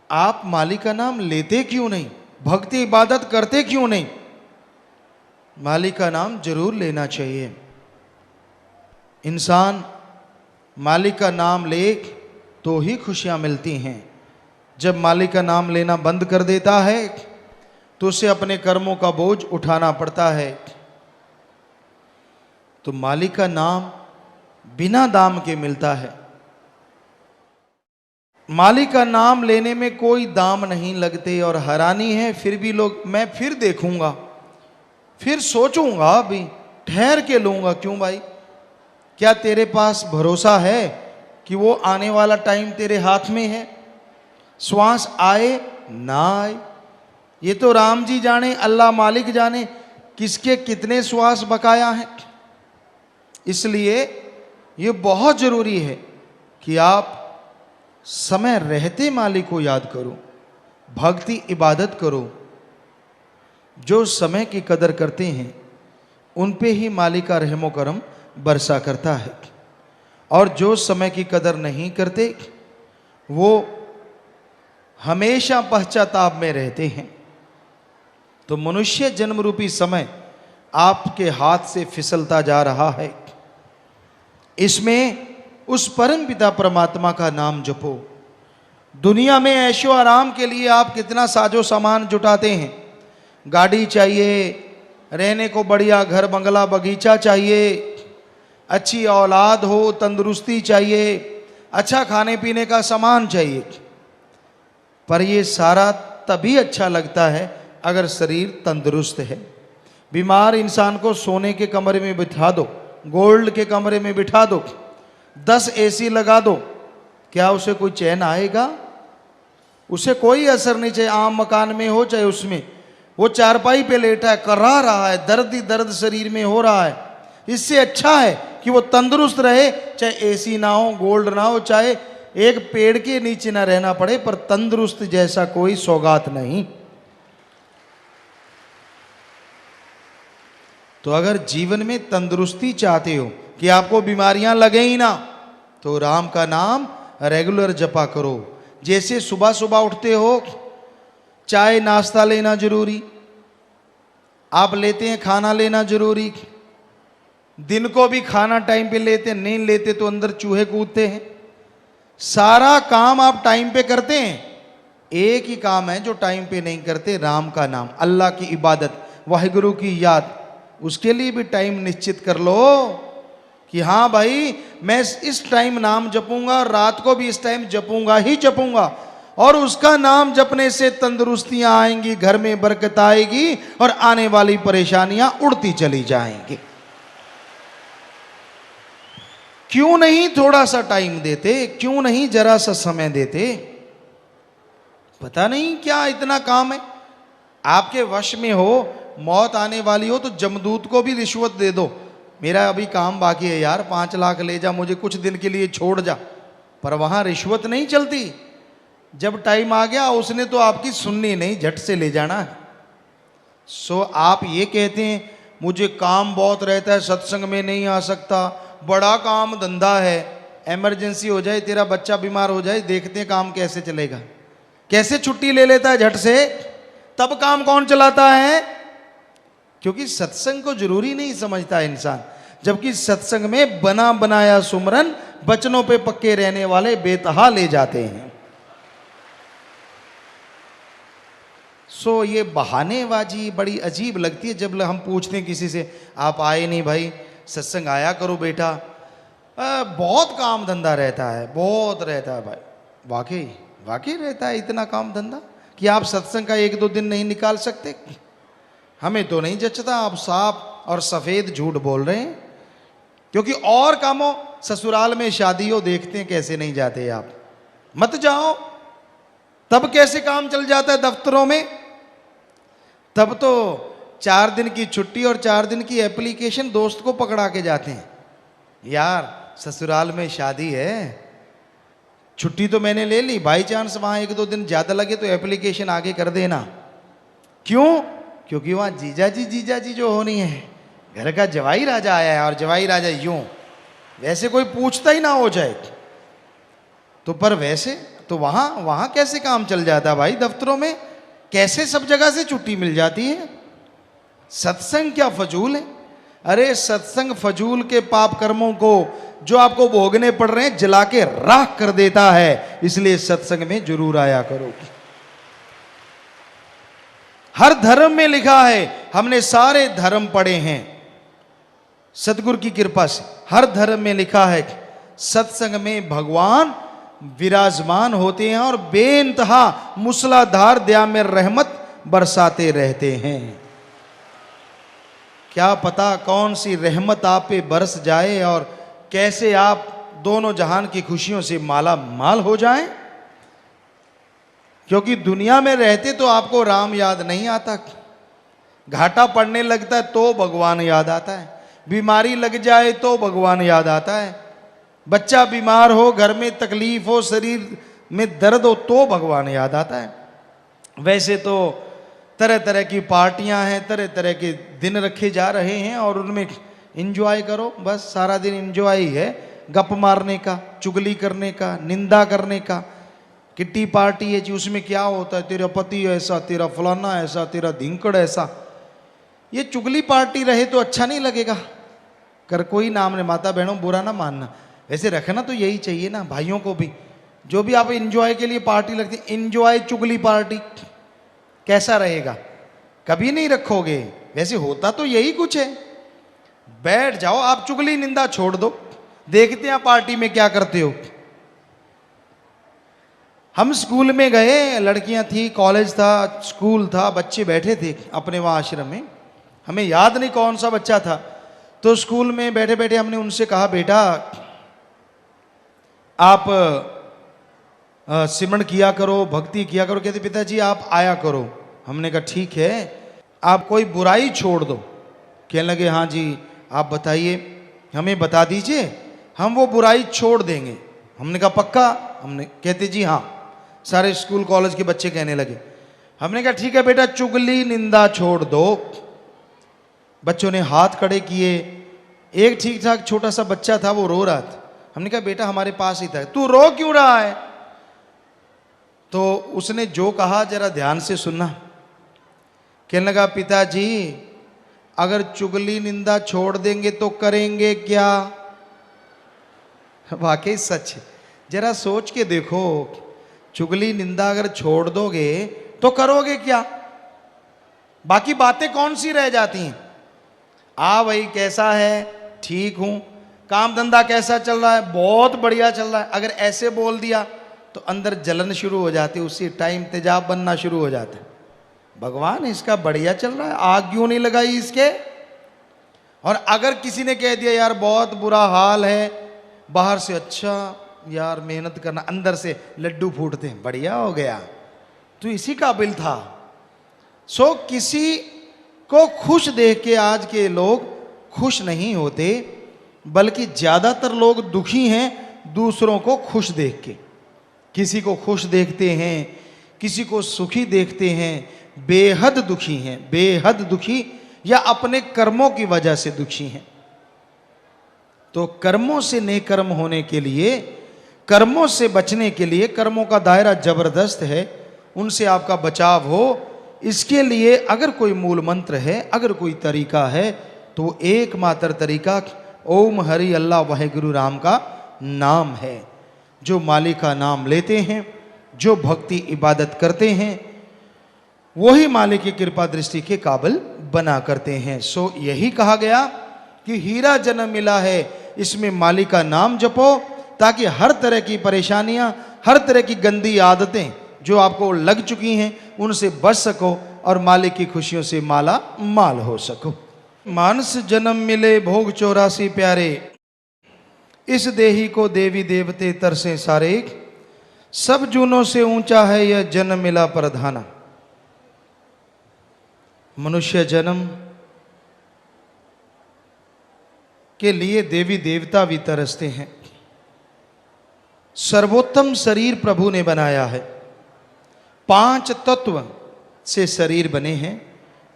आप मालिक का नाम लेते क्यों नहीं? भक्ति इबादत करते क्यों नहीं? मालिक का नाम जरूर लेना चाहिए। इंसान मालिक का नाम ले तो ही खुशियां मिलती हैं। जब मालिक का नाम लेना बंद कर देता है तो उसे अपने कर्मों का बोझ उठाना पड़ता है। तो मालिक का नाम बिना दाम के मिलता है। मालिक का नाम लेने में कोई दाम नहीं लगते। और हैरानी है, फिर भी लोग मैं फिर देखूंगा, फिर सोचूंगा, अभी ठहर के लूंगा। क्यों भाई? क्या तेरे पास भरोसा है कि वो आने वाला टाइम तेरे हाथ में है? श्वास आए ना आए ये तो राम जी जाने, अल्लाह मालिक जाने किसके कितने श्वास बकाया हैं। इसलिए ये बहुत जरूरी है कि आप समय रहते मालिक को याद करो, भक्ति इबादत करो। जो समय की कदर करते हैं उन पे ही मालिक का रहमो करम बरसा करता है। और जो समय की कदर नहीं करते वो हमेशा पश्चाताप में रहते हैं। तो मनुष्य जन्म रूपी समय आपके हाथ से फिसलता जा रहा है। इसमें उस परम पिता परमात्मा का नाम जपो। दुनिया में ऐशो आराम के लिए आप कितना साजो सामान जुटाते हैं। गाड़ी चाहिए, रहने को बढ़िया घर बंगला बगीचा चाहिए, अच्छी औलाद हो, तंदुरुस्ती चाहिए, अच्छा खाने पीने का सामान चाहिए। पर ये सारा तभी अच्छा लगता है अगर शरीर तंदुरुस्त है। बीमार इंसान को सोने के कमरे में बिठा दो, गोल्ड के कमरे में बिठा दो, 10 एसी लगा दो, क्या उसे कोई चैन आएगा? उसे कोई असर नहीं, चाहे आम मकान में हो चाहे उसमें। वो चारपाई पे लेटा है, कर्रा रहा है, दर्द ही दर्द शरीर में हो रहा है। इससे अच्छा है कि वो तंदुरुस्त रहे, चाहे एसी ना हो, गोल्ड ना हो, चाहे एक पेड़ के नीचे ना रहना पड़े, पर तंदुरुस्त जैसा कोई सौगात नहीं। तो अगर जीवन में तंदुरुस्ती चाहते हो कि आपको बीमारियां लगे ही ना, तो राम का नाम रेगुलर जपा करो। जैसे सुबह सुबह उठते हो, चाय नाश्ता लेना जरूरी, आप लेते हैं, खाना लेना जरूरी, दिन को भी खाना टाइम पे लेते हैं, नहीं लेते तो अंदर चूहे कूदते हैं। सारा काम आप टाइम पे करते हैं। एक ही काम है जो टाइम पे नहीं करते, राम का नाम, अल्लाह की इबादत, वाहिगुरु की याद। उसके लिए भी टाइम निश्चित कर लो कि हाँ भाई मैं इस टाइम नाम जपूंगा, रात को भी इस टाइम जपूंगा ही जपूंगा। और उसका नाम जपने से तंदुरुस्तियां आएंगी, घर में बरकत आएगी और आने वाली परेशानियां उड़ती चली जाएंगी। क्यों नहीं थोड़ा सा टाइम देते, क्यों नहीं जरा सा समय देते? पता नहीं क्या इतना काम है आपके वश में हो, मौत आने वाली हो तो जमदूत को भी रिश्वत दे दो, मेरा अभी काम बाकी है यार, 5 लाख ले जा, मुझे कुछ दिन के लिए छोड़ जा। पर वहां रिश्वत नहीं चलती। जब टाइम आ गया उसने तो आपकी सुननी नहीं, झट से ले जाना है। सो आप ये कहते हैं मुझे काम बहुत रहता है, सत्संग में नहीं आ सकता, बड़ा काम धंधा है, इमरजेंसी हो जाए, तेरा बच्चा बीमार हो जाए, देखते हैं काम कैसे चलेगा। कैसे छुट्टी ले लेता है झट से, तब काम कौन चलाता है? क्योंकि सत्संग को जरूरी नहीं समझता इंसान। जबकि सत्संग में बना बनाया सुमरन बचनों पे पक्के रहने वाले बेतहा ले जाते हैं। सो ये बहानेबाजी बड़ी अजीब लगती है। जब हम पूछते हैं किसी से, आप आए नहीं भाई, सत्संग आया करो बेटा, बहुत काम धंधा रहता है, बहुत रहता है भाई। वाकई वाकई रहता है इतना काम धंधा कि आप सत्संग का 1-2 दिन नहीं निकाल सकते? हमें तो नहीं जचता, आप साफ और सफेद झूठ बोल रहे हैं। क्योंकि और कामों, ससुराल में शादी हो, देखते हैं कैसे नहीं जाते आप, मत जाओ। तब कैसे काम चल जाता है दफ्तरों में? तब तो 4 दिन की छुट्टी और 4 दिन की एप्लीकेशन दोस्त को पकड़ा के जाते हैं, यार ससुराल में शादी है, छुट्टी तो मैंने ले ली, बाई चांस वहां 1-2 दिन ज्यादा लगे तो एप्लीकेशन आगे कर देना। क्यों? क्योंकि वहां जीजा जी जो होनी है, घर का जवाई राजा आया है, और जवाई राजा यूं, वैसे कोई पूछता ही ना हो जाए तो। पर वैसे तो वहां कैसे काम चल जाता है भाई? दफ्तरों में कैसे सब जगह से छुट्टी मिल जाती है? सत्संग क्या फजूल है? अरे सत्संग फजूल के पाप कर्मों को जो आपको भोगने पड़ रहे हैं जला के राख कर देता है। इसलिए सत्संग में जरूर आया करो। हर धर्म में लिखा है, हमने सारे धर्म पढ़े हैं सतगुरु की कृपा से, हर धर्म में लिखा है सत्संग में भगवान विराजमान होते हैं और बेइंतहा मूसलाधार दया में रहमत बरसाते रहते हैं। क्या पता कौन सी रहमत आप पे बरस जाए और कैसे आप दोनों जहान की खुशियों से माला माल हो जाएं। क्योंकि दुनिया में रहते तो आपको राम याद नहीं आता, घाटा पड़ने लगता है तो भगवान याद आता है, बीमारी लग जाए तो भगवान याद आता है, बच्चा बीमार हो, घर में तकलीफ हो, शरीर में दर्द हो तो भगवान याद आता है। वैसे तो तरह तरह की पार्टियां हैं, तरह तरह के दिन रखे जा रहे हैं और उनमें एंजॉय करो, बस सारा दिन एंजॉय ही है, गप मारने का, चुगली करने का, निंदा करने का, किट्टी पार्टी है जी, उसमें क्या होता है, तेरा पति ऐसा, तेरा फलाना ऐसा, तेरा धिंकड़ ऐसा। ये चुगली पार्टी रहे तो अच्छा नहीं लगेगा। कर कोई नाम ने, माता बहनों बुरा ना मानना, वैसे रखना तो यही चाहिए ना भाइयों को भी। जो भी आप इंजॉय के लिए पार्टी लगती है, इंजॉय चुगली पार्टी कैसा रहेगा, कभी नहीं रखोगे। वैसे होता तो यही कुछ है। बैठ जाओ, आप चुगली निंदा छोड़ दो, देखते हैं पार्टी में क्या करते हो। हम स्कूल में गए, लड़कियां थी, कॉलेज था, स्कूल था, बच्चे बैठे थे अपने वहाँ आश्रम में, हमें याद नहीं कौन सा बच्चा था। तो स्कूल में बैठे बैठे हमने उनसे कहा, बेटा आप सिमरन किया करो, भक्ति किया करो। कहते पिताजी आप आया करो। हमने कहा ठीक है, आप कोई बुराई छोड़ दो। कहने लगे हाँ जी आप बताइए, हमें बता दीजिए, हम वो बुराई छोड़ देंगे। हमने कहा पक्का? हमने कहते जी हाँ। सारे स्कूल कॉलेज के बच्चे कहने लगे। हमने कहा ठीक है बेटा, चुगली निंदा छोड़ दो। बच्चों ने हाथ खड़े किए। एक ठीक ठाक छोटा सा बच्चा था, वो रो रहा था। हमने कहा बेटा हमारे पास ही था, तू रो क्यों रहा है? तो उसने जो कहा जरा ध्यान से सुनना। कहने लगा पिताजी अगर चुगली निंदा छोड़ देंगे तो करेंगे क्या? वाकई सच है, जरा सोच के देखो, चुगली निंदा अगर छोड़ दोगे तो करोगे क्या? बाकी बातें कौन सी रह जाती हैं? भाई कैसा है? ठीक हूं। काम धंधा कैसा चल रहा है? बहुत बढ़िया चल रहा है। अगर ऐसे बोल दिया तो अंदर जलन शुरू हो जाती है, उसी टाइम तेजाब बनना शुरू हो जाता है। भगवान इसका बढ़िया चल रहा है, आग क्यों नहीं लगाई इसके? और अगर किसी ने कह दिया यार बहुत बुरा हाल है, बाहर से अच्छा यार मेहनत करना, अंदर से लड्डू फूटते हैं, बढ़िया हो गया, तू इसी काबिल था। सो किसी को खुश देख के आज के लोग खुश नहीं होते, बल्कि ज्यादातर लोग दुखी हैं दूसरों को खुश देख के। किसी को खुश देखते हैं, किसी को सुखी देखते हैं, बेहद दुखी हैं, बेहद दुखी, या अपने कर्मों की वजह से दुखी हैं। तो कर्मों से नेकर्म होने के लिए, कर्मों से बचने के लिए, कर्मों का दायरा जबरदस्त है, उनसे आपका बचाव हो, इसके लिए अगर कोई मूल मंत्र है, अगर कोई तरीका है, तो एकमात्र तरीका ओम हरि अल्लाह वाहेगुरु राम का नाम है। जो मालिक का नाम लेते हैं, जो भक्ति इबादत करते हैं, वही मालिक की कृपा दृष्टि के काबिल बना करते हैं। सो यही कहा गया कि हीरा जन्म मिला है, इसमें मालिक का नाम जपो, ताकि हर तरह की परेशानियां, हर तरह की गंदी आदतें जो आपको लग चुकी हैं उनसे बच सको और मालिक की खुशियों से माला माल हो सको। मानस जन्म मिले भोग 84 प्यारे, इस देही को देवी देवते तरसे सारे, सब जूनों से ऊंचा है यह जन्म मिला प्रधाना। मनुष्य जन्म के लिए देवी देवता भी तरसते हैं। सर्वोत्तम शरीर प्रभु ने बनाया है। 5 तत्व से शरीर बने हैं,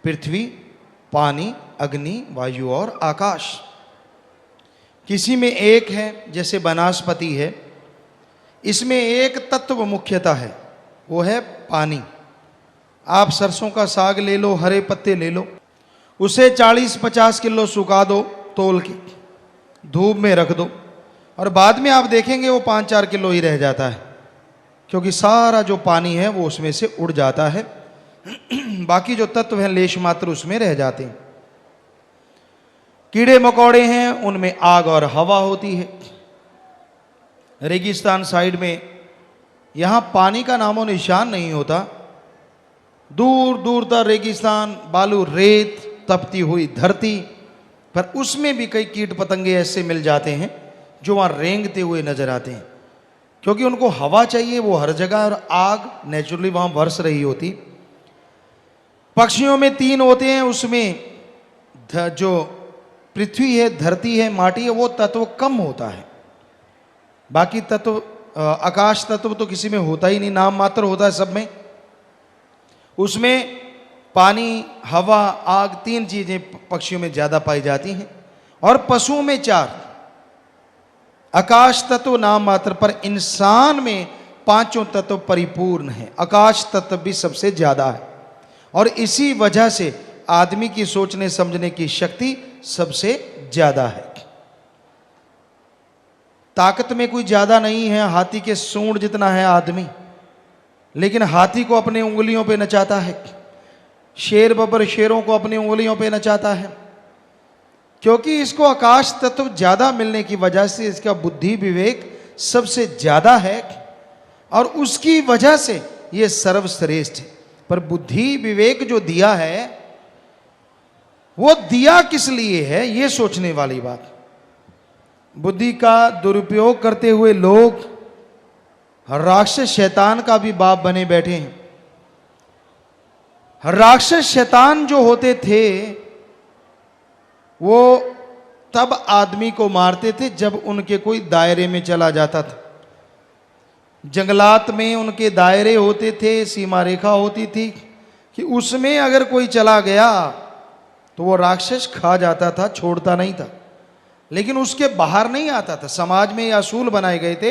पृथ्वी, पानी, अग्नि, वायु और आकाश। किसी में एक है, जैसे वनस्पति है, इसमें एक तत्व मुख्यतः है, वो है पानी। आप सरसों का साग ले लो, हरे पत्ते ले लो, उसे 40-50 किलो सुखा दो, तोल के धूप में रख दो, और बाद में आप देखेंगे वो 5-4 किलो ही रह जाता है, क्योंकि सारा जो पानी है वो उसमें से उड़ जाता है। बाकी जो तत्व हैं लेश मात्र उसमें रह जाते हैं। कीड़े मकोड़े हैं, उनमें आग और हवा होती है। रेगिस्तान साइड में यहां पानी का नामो निशान नहीं होता, दूर दूर तक रेगिस्तान, बालू, रेत, तपती हुई धरती, पर उसमें भी कई कीट पतंगे ऐसे मिल जाते हैं जो वहां रेंगते हुए नजर आते हैं, क्योंकि उनको हवा चाहिए, वो हर जगह, और आग नेचुरली वहां बरस रही होती। पक्षियों में 3 होते हैं, उसमें जो पृथ्वी है, धरती है, माटी है, वो तत्व कम होता है। बाकी तत्व, आकाश तत्व तो किसी में होता ही नहीं, नाम मात्र होता है सब में। उसमें पानी, हवा, आग, 3 चीजें पक्षियों में ज्यादा पाई जाती हैं, और पशुओं में 4। आकाश तत्व नाम मात्र, पर इंसान में पांचों तत्व परिपूर्ण हैं, आकाश तत्व भी सबसे ज्यादा है, और इसी वजह से आदमी की सोचने समझने की शक्ति सबसे ज्यादा है। ताकत में कोई ज्यादा नहीं है, हाथी के सूंड जितना है आदमी, लेकिन हाथी को अपने उंगलियों पे नचाता है, शेर बब्बर शेरों को अपनी उंगलियों पे नचाता है, क्योंकि इसको आकाश तत्व ज्यादा मिलने की वजह से इसका बुद्धि विवेक सबसे ज्यादा है, और उसकी वजह से ये सर्वश्रेष्ठ है। पर बुद्धि विवेक जो दिया है वो दिया किस लिए है, ये सोचने वाली बात। बुद्धि का दुरुपयोग करते हुए लोग राक्षस शैतान का भी बाप बने बैठे हैं। राक्षस शैतान जो होते थे वो तब आदमी को मारते थे जब उनके कोई दायरे में चला जाता था। जंगलात में उनके दायरे होते थे, सीमा रेखा होती थी कि उसमें अगर कोई चला गया तो वो राक्षस खा जाता था, छोड़ता नहीं था, लेकिन उसके बाहर नहीं आता था। समाज में ये असूल बनाए गए थे।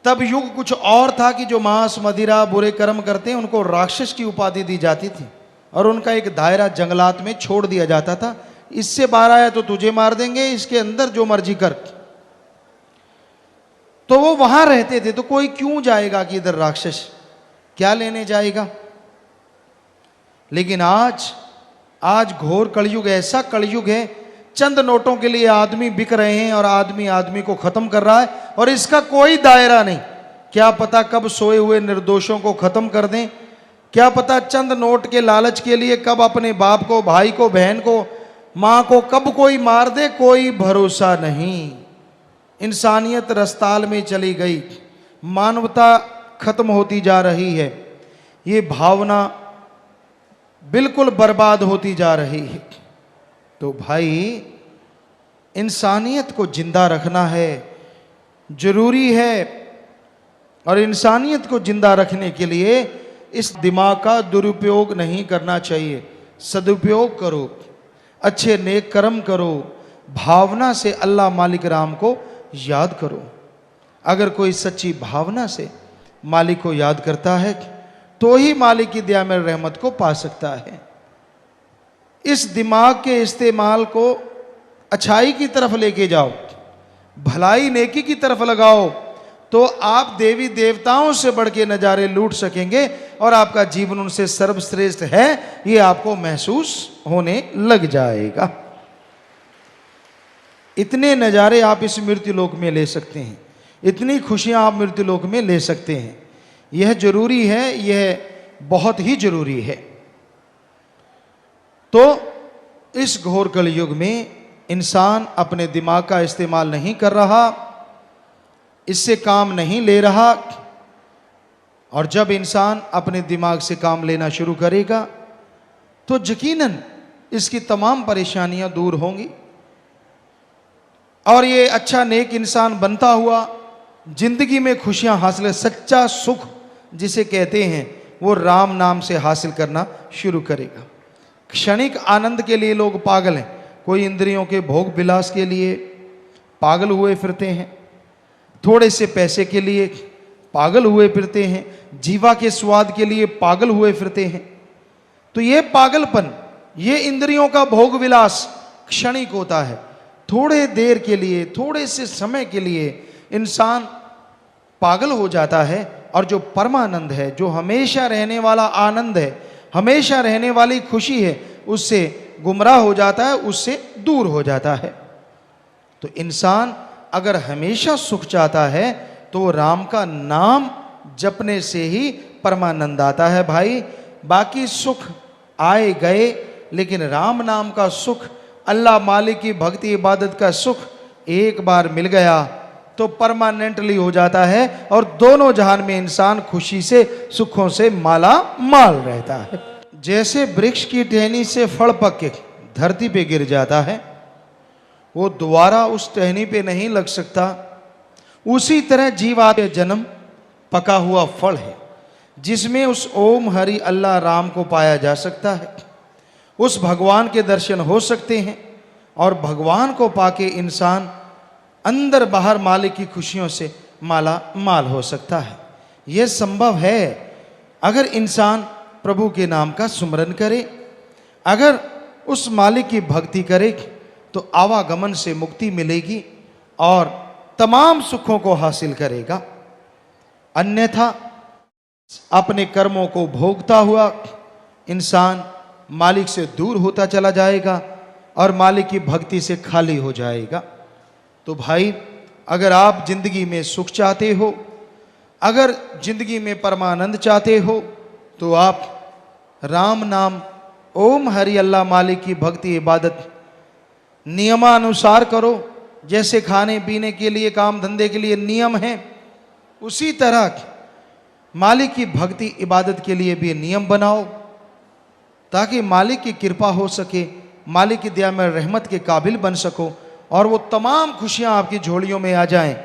तब युग कुछ और था कि जो मांस मदिरा बुरे कर्म करते हैं उनको राक्षस की उपाधि दी जाती थी, और उनका एक दायरा जंगलात में छोड़ दिया जाता था। इससे बाहर आया तो तुझे मार देंगे, इसके अंदर जो मर्जी कर। तो वो वहां रहते थे। तो कोई क्यों जाएगा कि इधर राक्षस क्या लेने जाएगा। लेकिन आज घोर कलयुग, ऐसा कलयुग है, चंद नोटों के लिए आदमी बिक रहे हैं और आदमी आदमी को खत्म कर रहा है, और इसका कोई दायरा नहीं। क्या पता कब सोए हुए निर्दोषों को खत्म कर दें, क्या पता चंद नोट के लालच के लिए कब अपने बाप को, भाई को, बहन को, मां को कब कोई मार दे, कोई भरोसा नहीं। इंसानियत रस्ताल में चली गई, मानवता खत्म होती जा रही है, ये भावना बिल्कुल बर्बाद होती जा रही है। तो भाई इंसानियत को जिंदा रखना है, जरूरी है, और इंसानियत को जिंदा रखने के लिए इस दिमाग का दुरुपयोग नहीं करना चाहिए। सदुपयोग करो, अच्छे नेक कर्म करो, भावना से अल्लाह मालिक राम को याद करो। अगर कोई सच्ची भावना से मालिक को याद करता है तो ही मालिक की दया में रहमत को पा सकता है। इस दिमाग के इस्तेमाल को अच्छाई की तरफ लेके जाओ, भलाई नेकी की तरफ लगाओ, तो आप देवी देवताओं से बढ़ के नज़ारे लूट सकेंगे, और आपका जीवन उनसे सर्वश्रेष्ठ है ये आपको महसूस होने लग जाएगा। इतने नज़ारे आप इस मृत्यु लोक में ले सकते हैं, इतनी खुशियां आप मृत्यु लोक में ले सकते हैं। यह जरूरी है, यह बहुत ही जरूरी है। तो इस घोर कलयुग में इंसान अपने दिमाग का इस्तेमाल नहीं कर रहा, इससे काम नहीं ले रहा, और जब इंसान अपने दिमाग से काम लेना शुरू करेगा तो यकीनन इसकी तमाम परेशानियां दूर होंगी, और ये अच्छा नेक इंसान बनता हुआ जिंदगी में खुशियां हासिल, सच्चा सुख जिसे कहते हैं, वो राम नाम से हासिल करना शुरू करेगा। क्षणिक आनंद के लिए लोग पागल हैं, कोई इंद्रियों के भोग विलास के लिए पागल हुए फिरते हैं, थोड़े से पैसे के लिए पागल हुए फिरते हैं, जीवा के स्वाद के लिए पागल हुए फिरते हैं। तो ये पागलपन, ये इंद्रियों का भोग विलास क्षणिक होता है, थोड़े देर के लिए, थोड़े से समय के लिए इंसान पागल हो जाता है, और जो परमानंद है, जो हमेशा रहने वाला आनंद है, हमेशा रहने वाली खुशी है, उससे गुमराह हो जाता है, उससे दूर हो जाता है। तो इंसान अगर हमेशा सुख चाहता है तो वो राम का नाम जपने से ही परमानंद आता है भाई। बाकी सुख आए गए, लेकिन राम नाम का सुख, अल्लाह मालिक की भक्ति इबादत का सुख एक बार मिल गया तो परमानेंटली हो जाता है, और दोनों जहान में इंसान खुशी से, सुखों से माला माल रहता है। जैसे वृक्ष की टहनी से फल पक के धरती पे गिर जाता है, वो दोबारा उस टहनी पे नहीं लग सकता, उसी तरह जीवात्मा जन्म पका हुआ फल है, जिसमें उस ओम हरि अल्लाह राम को पाया जा सकता है, उस भगवान के दर्शन हो सकते हैं, और भगवान को पाके इंसान अंदर बाहर मालिक की खुशियों से माला माल हो सकता है। यह संभव है अगर इंसान प्रभु के नाम का सुमरन करे, अगर उस मालिक की भक्ति करे तो आवागमन से मुक्ति मिलेगी और तमाम सुखों को हासिल करेगा। अन्यथा अपने कर्मों को भोगता हुआ इंसान मालिक से दूर होता चला जाएगा और मालिक की भक्ति से खाली हो जाएगा। तो भाई, अगर आप जिंदगी में सुख चाहते हो, अगर जिंदगी में परमानंद चाहते हो, तो आप राम नाम ओम हरि अल्लाह मालिक की भक्ति इबादत नियमानुसार करो। जैसे खाने पीने के लिए, काम धंधे के लिए नियम है, उसी तरह मालिक की भक्ति इबादत के लिए भी नियम बनाओ, ताकि मालिक की कृपा हो सके, मालिक की दया में रहमत के काबिल बन सको और वो तमाम खुशियां आपकी झोलियों में आ जाएं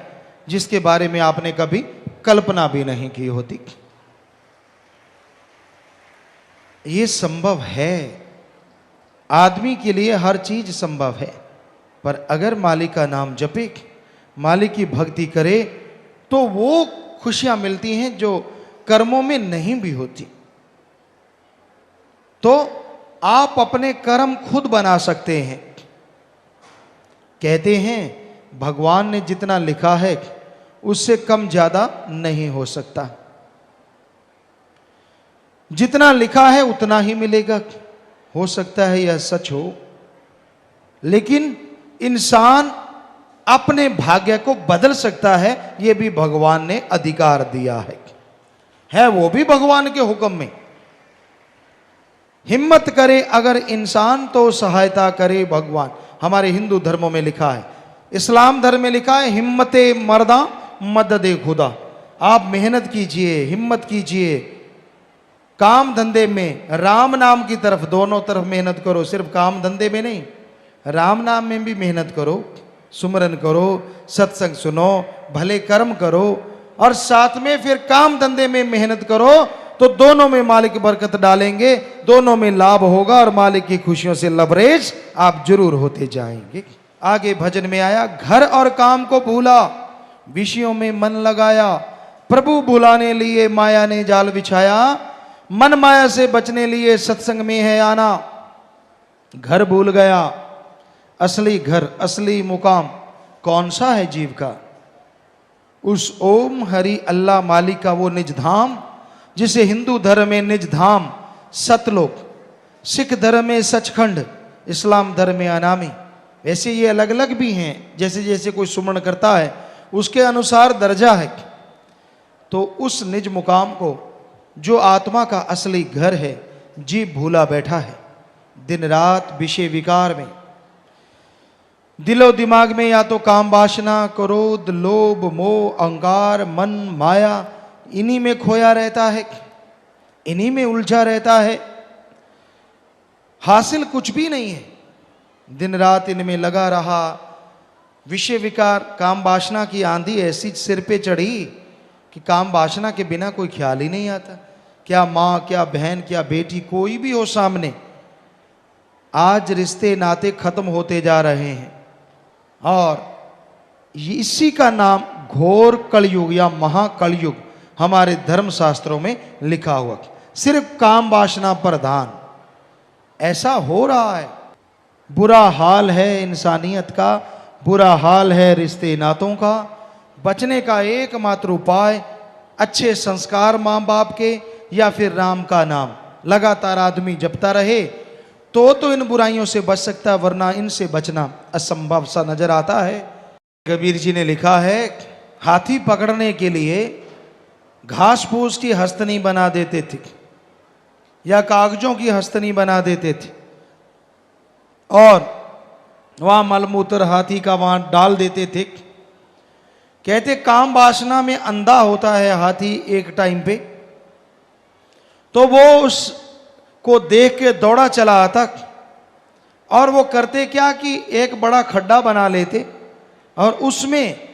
जिसके बारे में आपने कभी कल्पना भी नहीं की होती। ये संभव है, आदमी के लिए हर चीज संभव है, पर अगर मालिक का नाम जपे, मालिक की भक्ति करे, तो वो खुशियां मिलती हैं जो कर्मों में नहीं भी होती। तो आप अपने कर्म खुद बना सकते हैं। कहते हैं भगवान ने जितना लिखा है उससे कम ज्यादा नहीं हो सकता, जितना लिखा है उतना ही मिलेगा। हो सकता है यह सच हो, लेकिन इंसान अपने भाग्य को बदल सकता है, यह भी भगवान ने अधिकार दिया है वो भी भगवान के हुक्म में। हिम्मत करे अगर इंसान तो सहायता करे भगवान। हमारे हिंदू धर्मों में लिखा है, इस्लाम धर्म में लिखा है, हिम्मते मर्दा मददे खुदा। आप मेहनत कीजिए, हिम्मत कीजिए, काम धंधे में राम नाम की तरफ, दोनों तरफ मेहनत करो, सिर्फ काम धंधे में नहीं, राम नाम में भी मेहनत करो, सुमरन करो, सत्संग सुनो, भले कर्म करो और साथ में फिर काम धंधे में मेहनत करो, तो दोनों में मालिक बरकत डालेंगे, दोनों में लाभ होगा और मालिक की खुशियों से लबरेज आप जरूर होते जाएंगे। आगे भजन में आया, घर और काम को भूला, विषयों में मन लगाया, प्रभु बुलाने लिए माया ने जाल बिछाया, मन माया से बचने लिए सत्संग में है आना। घर भूल गया, असली घर, असली मुकाम कौन सा है जीव का? उस ओम हरि अल्लाह मालिक का वो निज धाम, जिसे हिंदू धर्म में निज धाम सतलोक, सिख धर्म में सचखंड, इस्लाम धर्म में अनामी। वैसे ये अलग अलग भी हैं, जैसे जैसे कोई सुमरण करता है उसके अनुसार दर्जा है। तो उस निज मुकाम को, जो आत्मा का असली घर है, जीव भूला बैठा है। दिन रात विषय विकार में, दिलो दिमाग में या तो काम वासना, क्रोध, लोभ, मोह, अहंकार, मन, माया, इन्हीं में खोया रहता है, इन्हीं में उलझा रहता है। हासिल कुछ भी नहीं है, दिन रात इनमें लगा रहा। विषय विकार, काम वासना की आंधी ऐसी सिर पे चढ़ी कि काम वासना के बिना कोई ख्याल ही नहीं आता। क्या माँ, क्या बहन, क्या बेटी, कोई भी हो सामने, आज रिश्ते नाते खत्म होते जा रहे हैं। और इसी का नाम घोर कलयुग या महाकलयुग हमारे धर्म शास्त्रों में लिखा हुआ। सिर्फ काम वासना प्रधान ऐसा हो रहा है। बुरा हाल है इंसानियत का, बुरा हाल है रिश्ते नातों का। बचने का एकमात्र उपाय अच्छे संस्कार माँ बाप के या फिर राम का नाम लगातार आदमी जपता रहे तो इन बुराइयों से बच सकता, वरना इनसे बचना असंभव सा नजर आता है। कबीर जी ने लिखा है, हाथी पकड़ने के लिए घास फूस की हस्तनी बना देते थे या कागजों की हस्तनी बना देते थे और वहां मलमूत्र हाथी का वहां डाल देते थे। कहते काम वासना में अंधा होता है हाथी एक टाइम पे, तो वो उसको देख के दौड़ा चला आता और वो करते क्या कि एक बड़ा खड्डा बना लेते और उसमें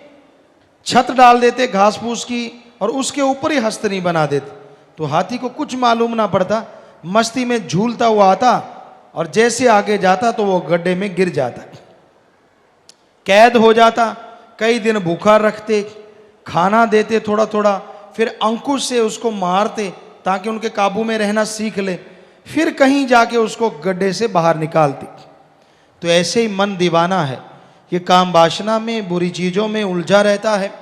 छत डाल देते घास फूस की और उसके ऊपर ही हस्तनी बना देते। तो हाथी को कुछ मालूम ना पड़ता, मस्ती में झूलता हुआ आता और जैसे आगे जाता तो वो गड्ढे में गिर जाता, कैद हो जाता। कई दिन भूखा रखते, खाना देते थोड़ा थोड़ा, फिर अंकुश से उसको मारते ताकि उनके काबू में रहना सीख ले, फिर कहीं जाके उसको गड्ढे से बाहर निकालती। तो ऐसे ही मन दीवाना है, ये काम वासना में, बुरी चीज़ों में उलझा रहता है,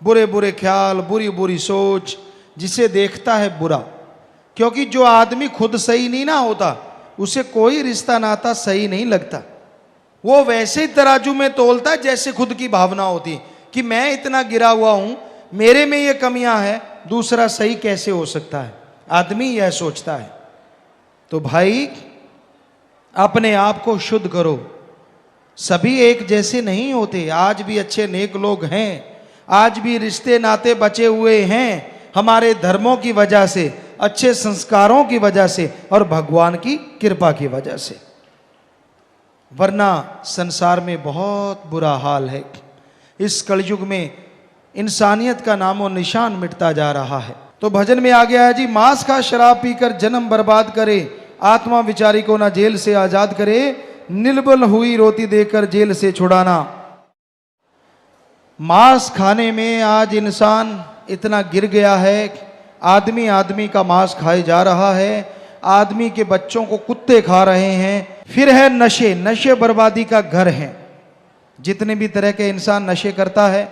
बुरे बुरे ख्याल, बुरी बुरी सोच, जिसे देखता है बुरा। क्योंकि जो आदमी खुद सही नहीं ना होता, उसे कोई रिश्ता नाता सही नहीं लगता। वो वैसे ही तराजू में तोलता है जैसे खुद की भावना होती है कि मैं इतना गिरा हुआ हूं, मेरे में ये कमियां हैं, दूसरा सही कैसे हो सकता है, आदमी यह सोचता है। तो भाई अपने आप को शुद्ध करो। सभी एक जैसे नहीं होते, आज भी अच्छे नेक लोग हैं, आज भी रिश्ते नाते बचे हुए हैं हमारे धर्मों की वजह से, अच्छे संस्कारों की वजह से और भगवान की कृपा की वजह से। वरना संसार में बहुत बुरा हाल है। इस कलयुग में इंसानियत का नामो निशान मिटता जा रहा है। तो भजन में आ गया है जी, मांस खा शराब पीकर जन्म बर्बाद करे, आत्मा विचारी को ना जेल से आजाद करे, निर्बल हुई रोती देकर जेल से छुड़ाना। मांस खाने में आज इंसान इतना गिर गया है, आदमी आदमी का मांस खाए जा रहा है, आदमी के बच्चों को कुत्ते खा रहे हैं। फिर है नशे, नशे बर्बादी का घर है। जितने भी तरह के इंसान नशे करता है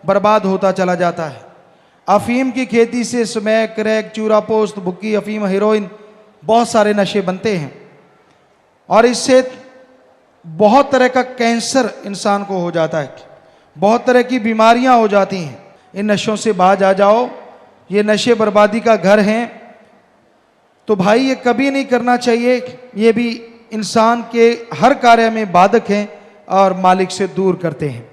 बर्बाद होता चला जाता है। अफीम की खेती से स्मैक, क्रैक, चूरा पोस्त, भुक्की, अफीम, हेरोइन, बहुत सारे नशे बनते हैं और इससे बहुत तरह का कैंसर इंसान को हो जाता है, बहुत तरह की बीमारियां हो जाती हैं। इन नशों से बाज आ जाओ, ये नशे बर्बादी का घर हैं। तो भाई ये कभी नहीं करना चाहिए, ये भी इंसान के हर कार्य में बाधक हैं और मालिक से दूर करते हैं।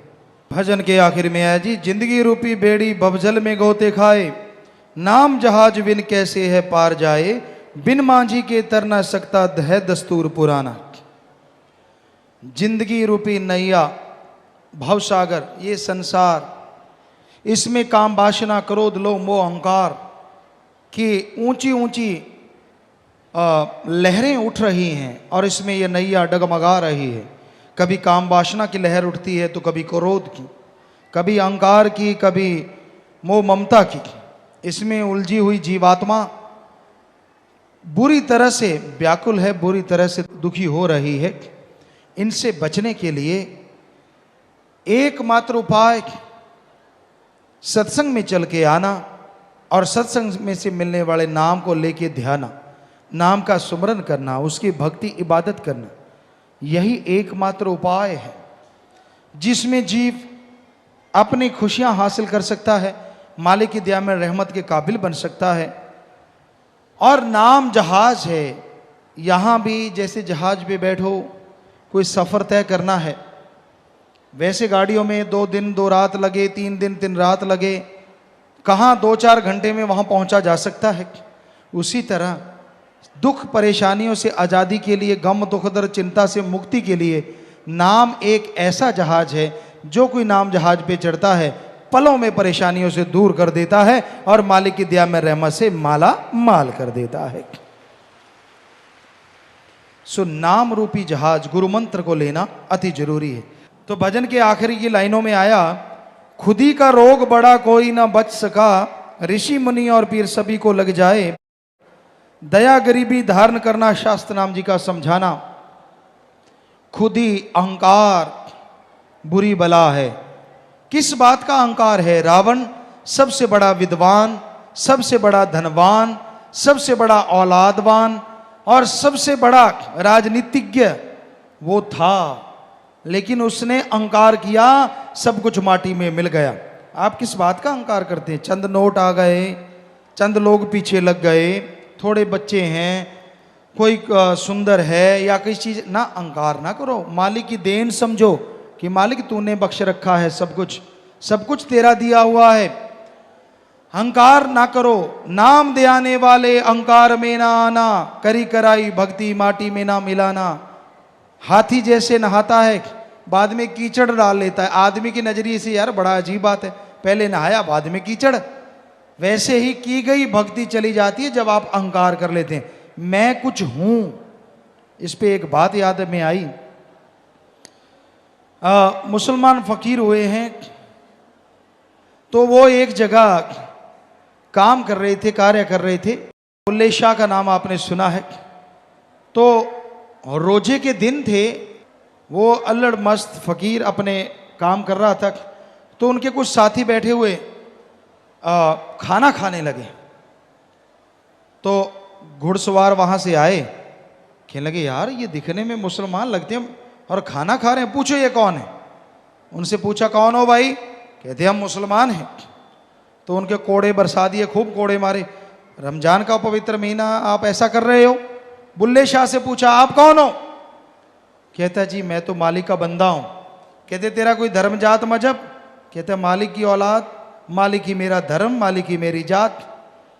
भजन के आखिर में आया जी, जिंदगी रूपी बेड़ी भवजल में गोते खाए, नाम जहाज बिन कैसे है पार जाए, बिन मांझी के तर ना सकता है दस्तूर पुराना। जिंदगी रूपी नैया, भवसागर, ये संसार, इसमें काम वासना, क्रोध, लोभ, मोह, अहंकार की ऊंची ऊंची लहरें उठ रही हैं और इसमें ये नैया डगमगा रही है। कभी काम वासना की लहर उठती है तो कभी क्रोध की, कभी अहंकार की, कभी मोह ममता की। इसमें उलझी हुई जीवात्मा बुरी तरह से व्याकुल है, बुरी तरह से दुखी हो रही है। इनसे बचने के लिए एकमात्र उपाय सत्संग में चल के आना और सत्संग में से मिलने वाले नाम को लेके ध्याना, नाम का सुमरन करना, उसकी भक्ति इबादत करना, यही एकमात्र उपाय है जिसमें जीव अपनी खुशियां हासिल कर सकता है, मालिक की दया में रहमत के काबिल बन सकता है। और नाम जहाज है, यहां भी जैसे जहाज पे बैठो, कोई सफर तय करना है, वैसे गाड़ियों में 2 दिन 2 रात लगे, 3 दिन 3 रात लगे, कहाँ 2-4 घंटे में वहां पहुंचा जा सकता है। उसी तरह दुख परेशानियों से आज़ादी के लिए, गम दुख दर्द चिंता से मुक्ति के लिए नाम एक ऐसा जहाज है, जो कोई नाम जहाज पे चढ़ता है पलों में परेशानियों से दूर कर देता है और मालिक की दया में रहमत से माला माल कर देता है। सो नाम रूपी जहाज गुरु मंत्र को लेना अति जरूरी है। तो भजन के आखिरी की लाइनों में आया, खुदी का रोग बड़ा कोई ना बच सका, ऋषि मुनि और पीर सभी को लग जाए, दया गरीबी धारण करना शास्त्र नाम जी का समझाना। खुदी अहंकार बुरी बला है। किस बात का अहंकार है? रावण सबसे बड़ा विद्वान, सबसे बड़ा धनवान, सबसे बड़ा औलादवान और सबसे बड़ा राजनीतिज्ञ वो था, लेकिन उसने अहंकार किया, सब कुछ माटी में मिल गया। आप किस बात का अहंकार करते हैं? चंद नोट आ गए, चंद लोग पीछे लग गए, थोड़े बच्चे हैं, कोई सुंदर है या कोई चीज, ना अहंकार ना करो। मालिक की देन समझो कि मालिक तूने बख्श रखा है, सब कुछ तेरा दिया हुआ है। अहंकार ना करो। नाम दे आने वाले अहंकार में ना आना, करी कराई भक्ति माटी में ना मिलाना। हाथी जैसे नहाता है, बाद में कीचड़ डाल लेता है। आदमी की नजरिए से यार बड़ा अजीब बात है, पहले नहाया बाद में कीचड़। वैसे ही की गई भक्ति चली जाती है जब आप अहंकार कर लेते हैं, मैं कुछ हूं। इस पे एक बात याद में आई, मुसलमान फकीर हुए हैं, तो वो एक जगह काम कर रहे थे, कार्य कर रहे थे। बुल्ले शाह का नाम आपने सुना है। तो रोजे के दिन थे, वो अल्लड़ मस्त फकीर अपने काम कर रहा था। तो उनके कुछ साथी बैठे हुए खाना खाने लगे। तो घुड़सवार वहां से आए, कहने लगे यार ये दिखने में मुसलमान लगते हैं और खाना खा रहे हैं, पूछो ये कौन है। उनसे पूछा कौन हो भाई, कहते हम मुसलमान हैं। तो उनके कोड़े बरसा दिए, खूब कोड़े मारे। रमजान का पवित्र महीना आप ऐसा कर रहे हो। बुल्ले शाह से पूछा आप कौन हो, कहता जी मैं तो मालिक का बंदा हूं। कहते तेरा कोई धर्म जात मजहब, कहते मालिक की औलाद, मालिक ही मेरा धर्म, मालिक ही मेरी जात।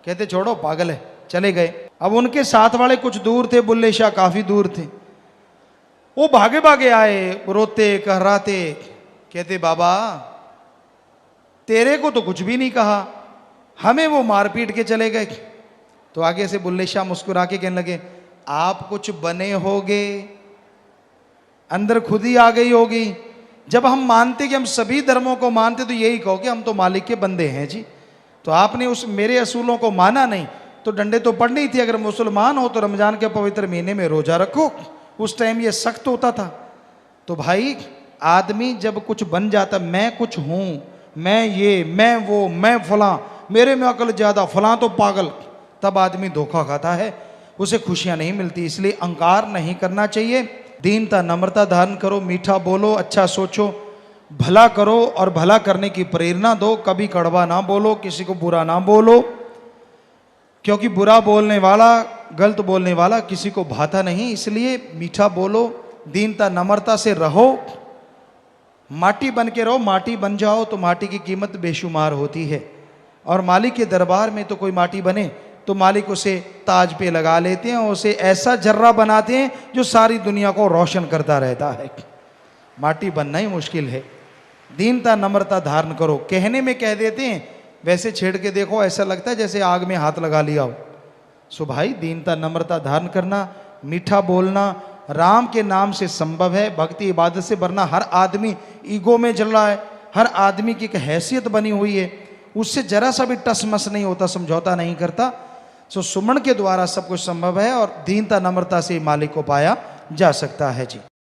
कहते छोड़ो पागल है, चले गए। अब उनके साथ वाले कुछ दूर थे, बुल्ले शाह काफी दूर थे। वो भागे भागे आए, रोते कहराते, कहते बाबा तेरे को तो कुछ भी नहीं कहा, हमें वो मार पीट के चले गए। तो आगे से बुल्ले शाह मुस्कुरा के कहने लगे आप कुछ बने होगे, अंदर खुद ही आ गई होगी। जब हम मानते कि हम सभी धर्मों को मानते तो यही कहो कि हम तो मालिक के बंदे हैं जी। तो आपने उस मेरे असूलों को माना नहीं तो डंडे तो पड़नी ही थी। अगर मुसलमान हो तो रमजान के पवित्र महीने में रोजा रखो, उस टाइम ये सख्त होता था। तो भाई आदमी जब कुछ बन जाता, मैं कुछ हूं, मैं ये, मैं वो, मैं फलां, मेरे में अकल ज्यादा, फलां तो पागल, तब आदमी धोखा खाता है, उसे खुशियां नहीं मिलती। इसलिए अहंकार नहीं करना चाहिए। दीनता नम्रता धारण करो, मीठा बोलो, अच्छा सोचो, भला करो और भला करने की प्रेरणा दो। कभी कड़वा ना बोलो, किसी को बुरा ना बोलो, क्योंकि बुरा बोलने वाला, गलत बोलने वाला किसी को भाता नहीं। इसलिए मीठा बोलो, दीनता नम्रता से रहो, माटी बन के रहो। माटी बन जाओ तो माटी की कीमत बेशुमार होती है। और मालिक के दरबार में तो कोई माटी बने तो मालिक उसे ताज पे लगा लेते हैं, उसे ऐसा जर्रा बनाते हैं जो सारी दुनिया को रोशन करता रहता है। माटी बनना ही मुश्किल है। दीनता नम्रता धारण करो। कहने में कह देते हैं, वैसे छेड़ के देखो ऐसा लगता है जैसे आग में हाथ लगा लिया हो। सो भाई दीनता नम्रता धारण करना, मीठा बोलना राम के नाम से संभव है। भक्ति इबादत से, वरना हर आदमी ईगो में जल रहा है, हर आदमी की एक हैसियत बनी हुई है, उससे जरा सा भी टसमस नहीं होता, समझौता नहीं करता। सो सुमन के द्वारा सब कुछ संभव है और दीनता नम्रता से मालिक को पाया जा सकता है जी।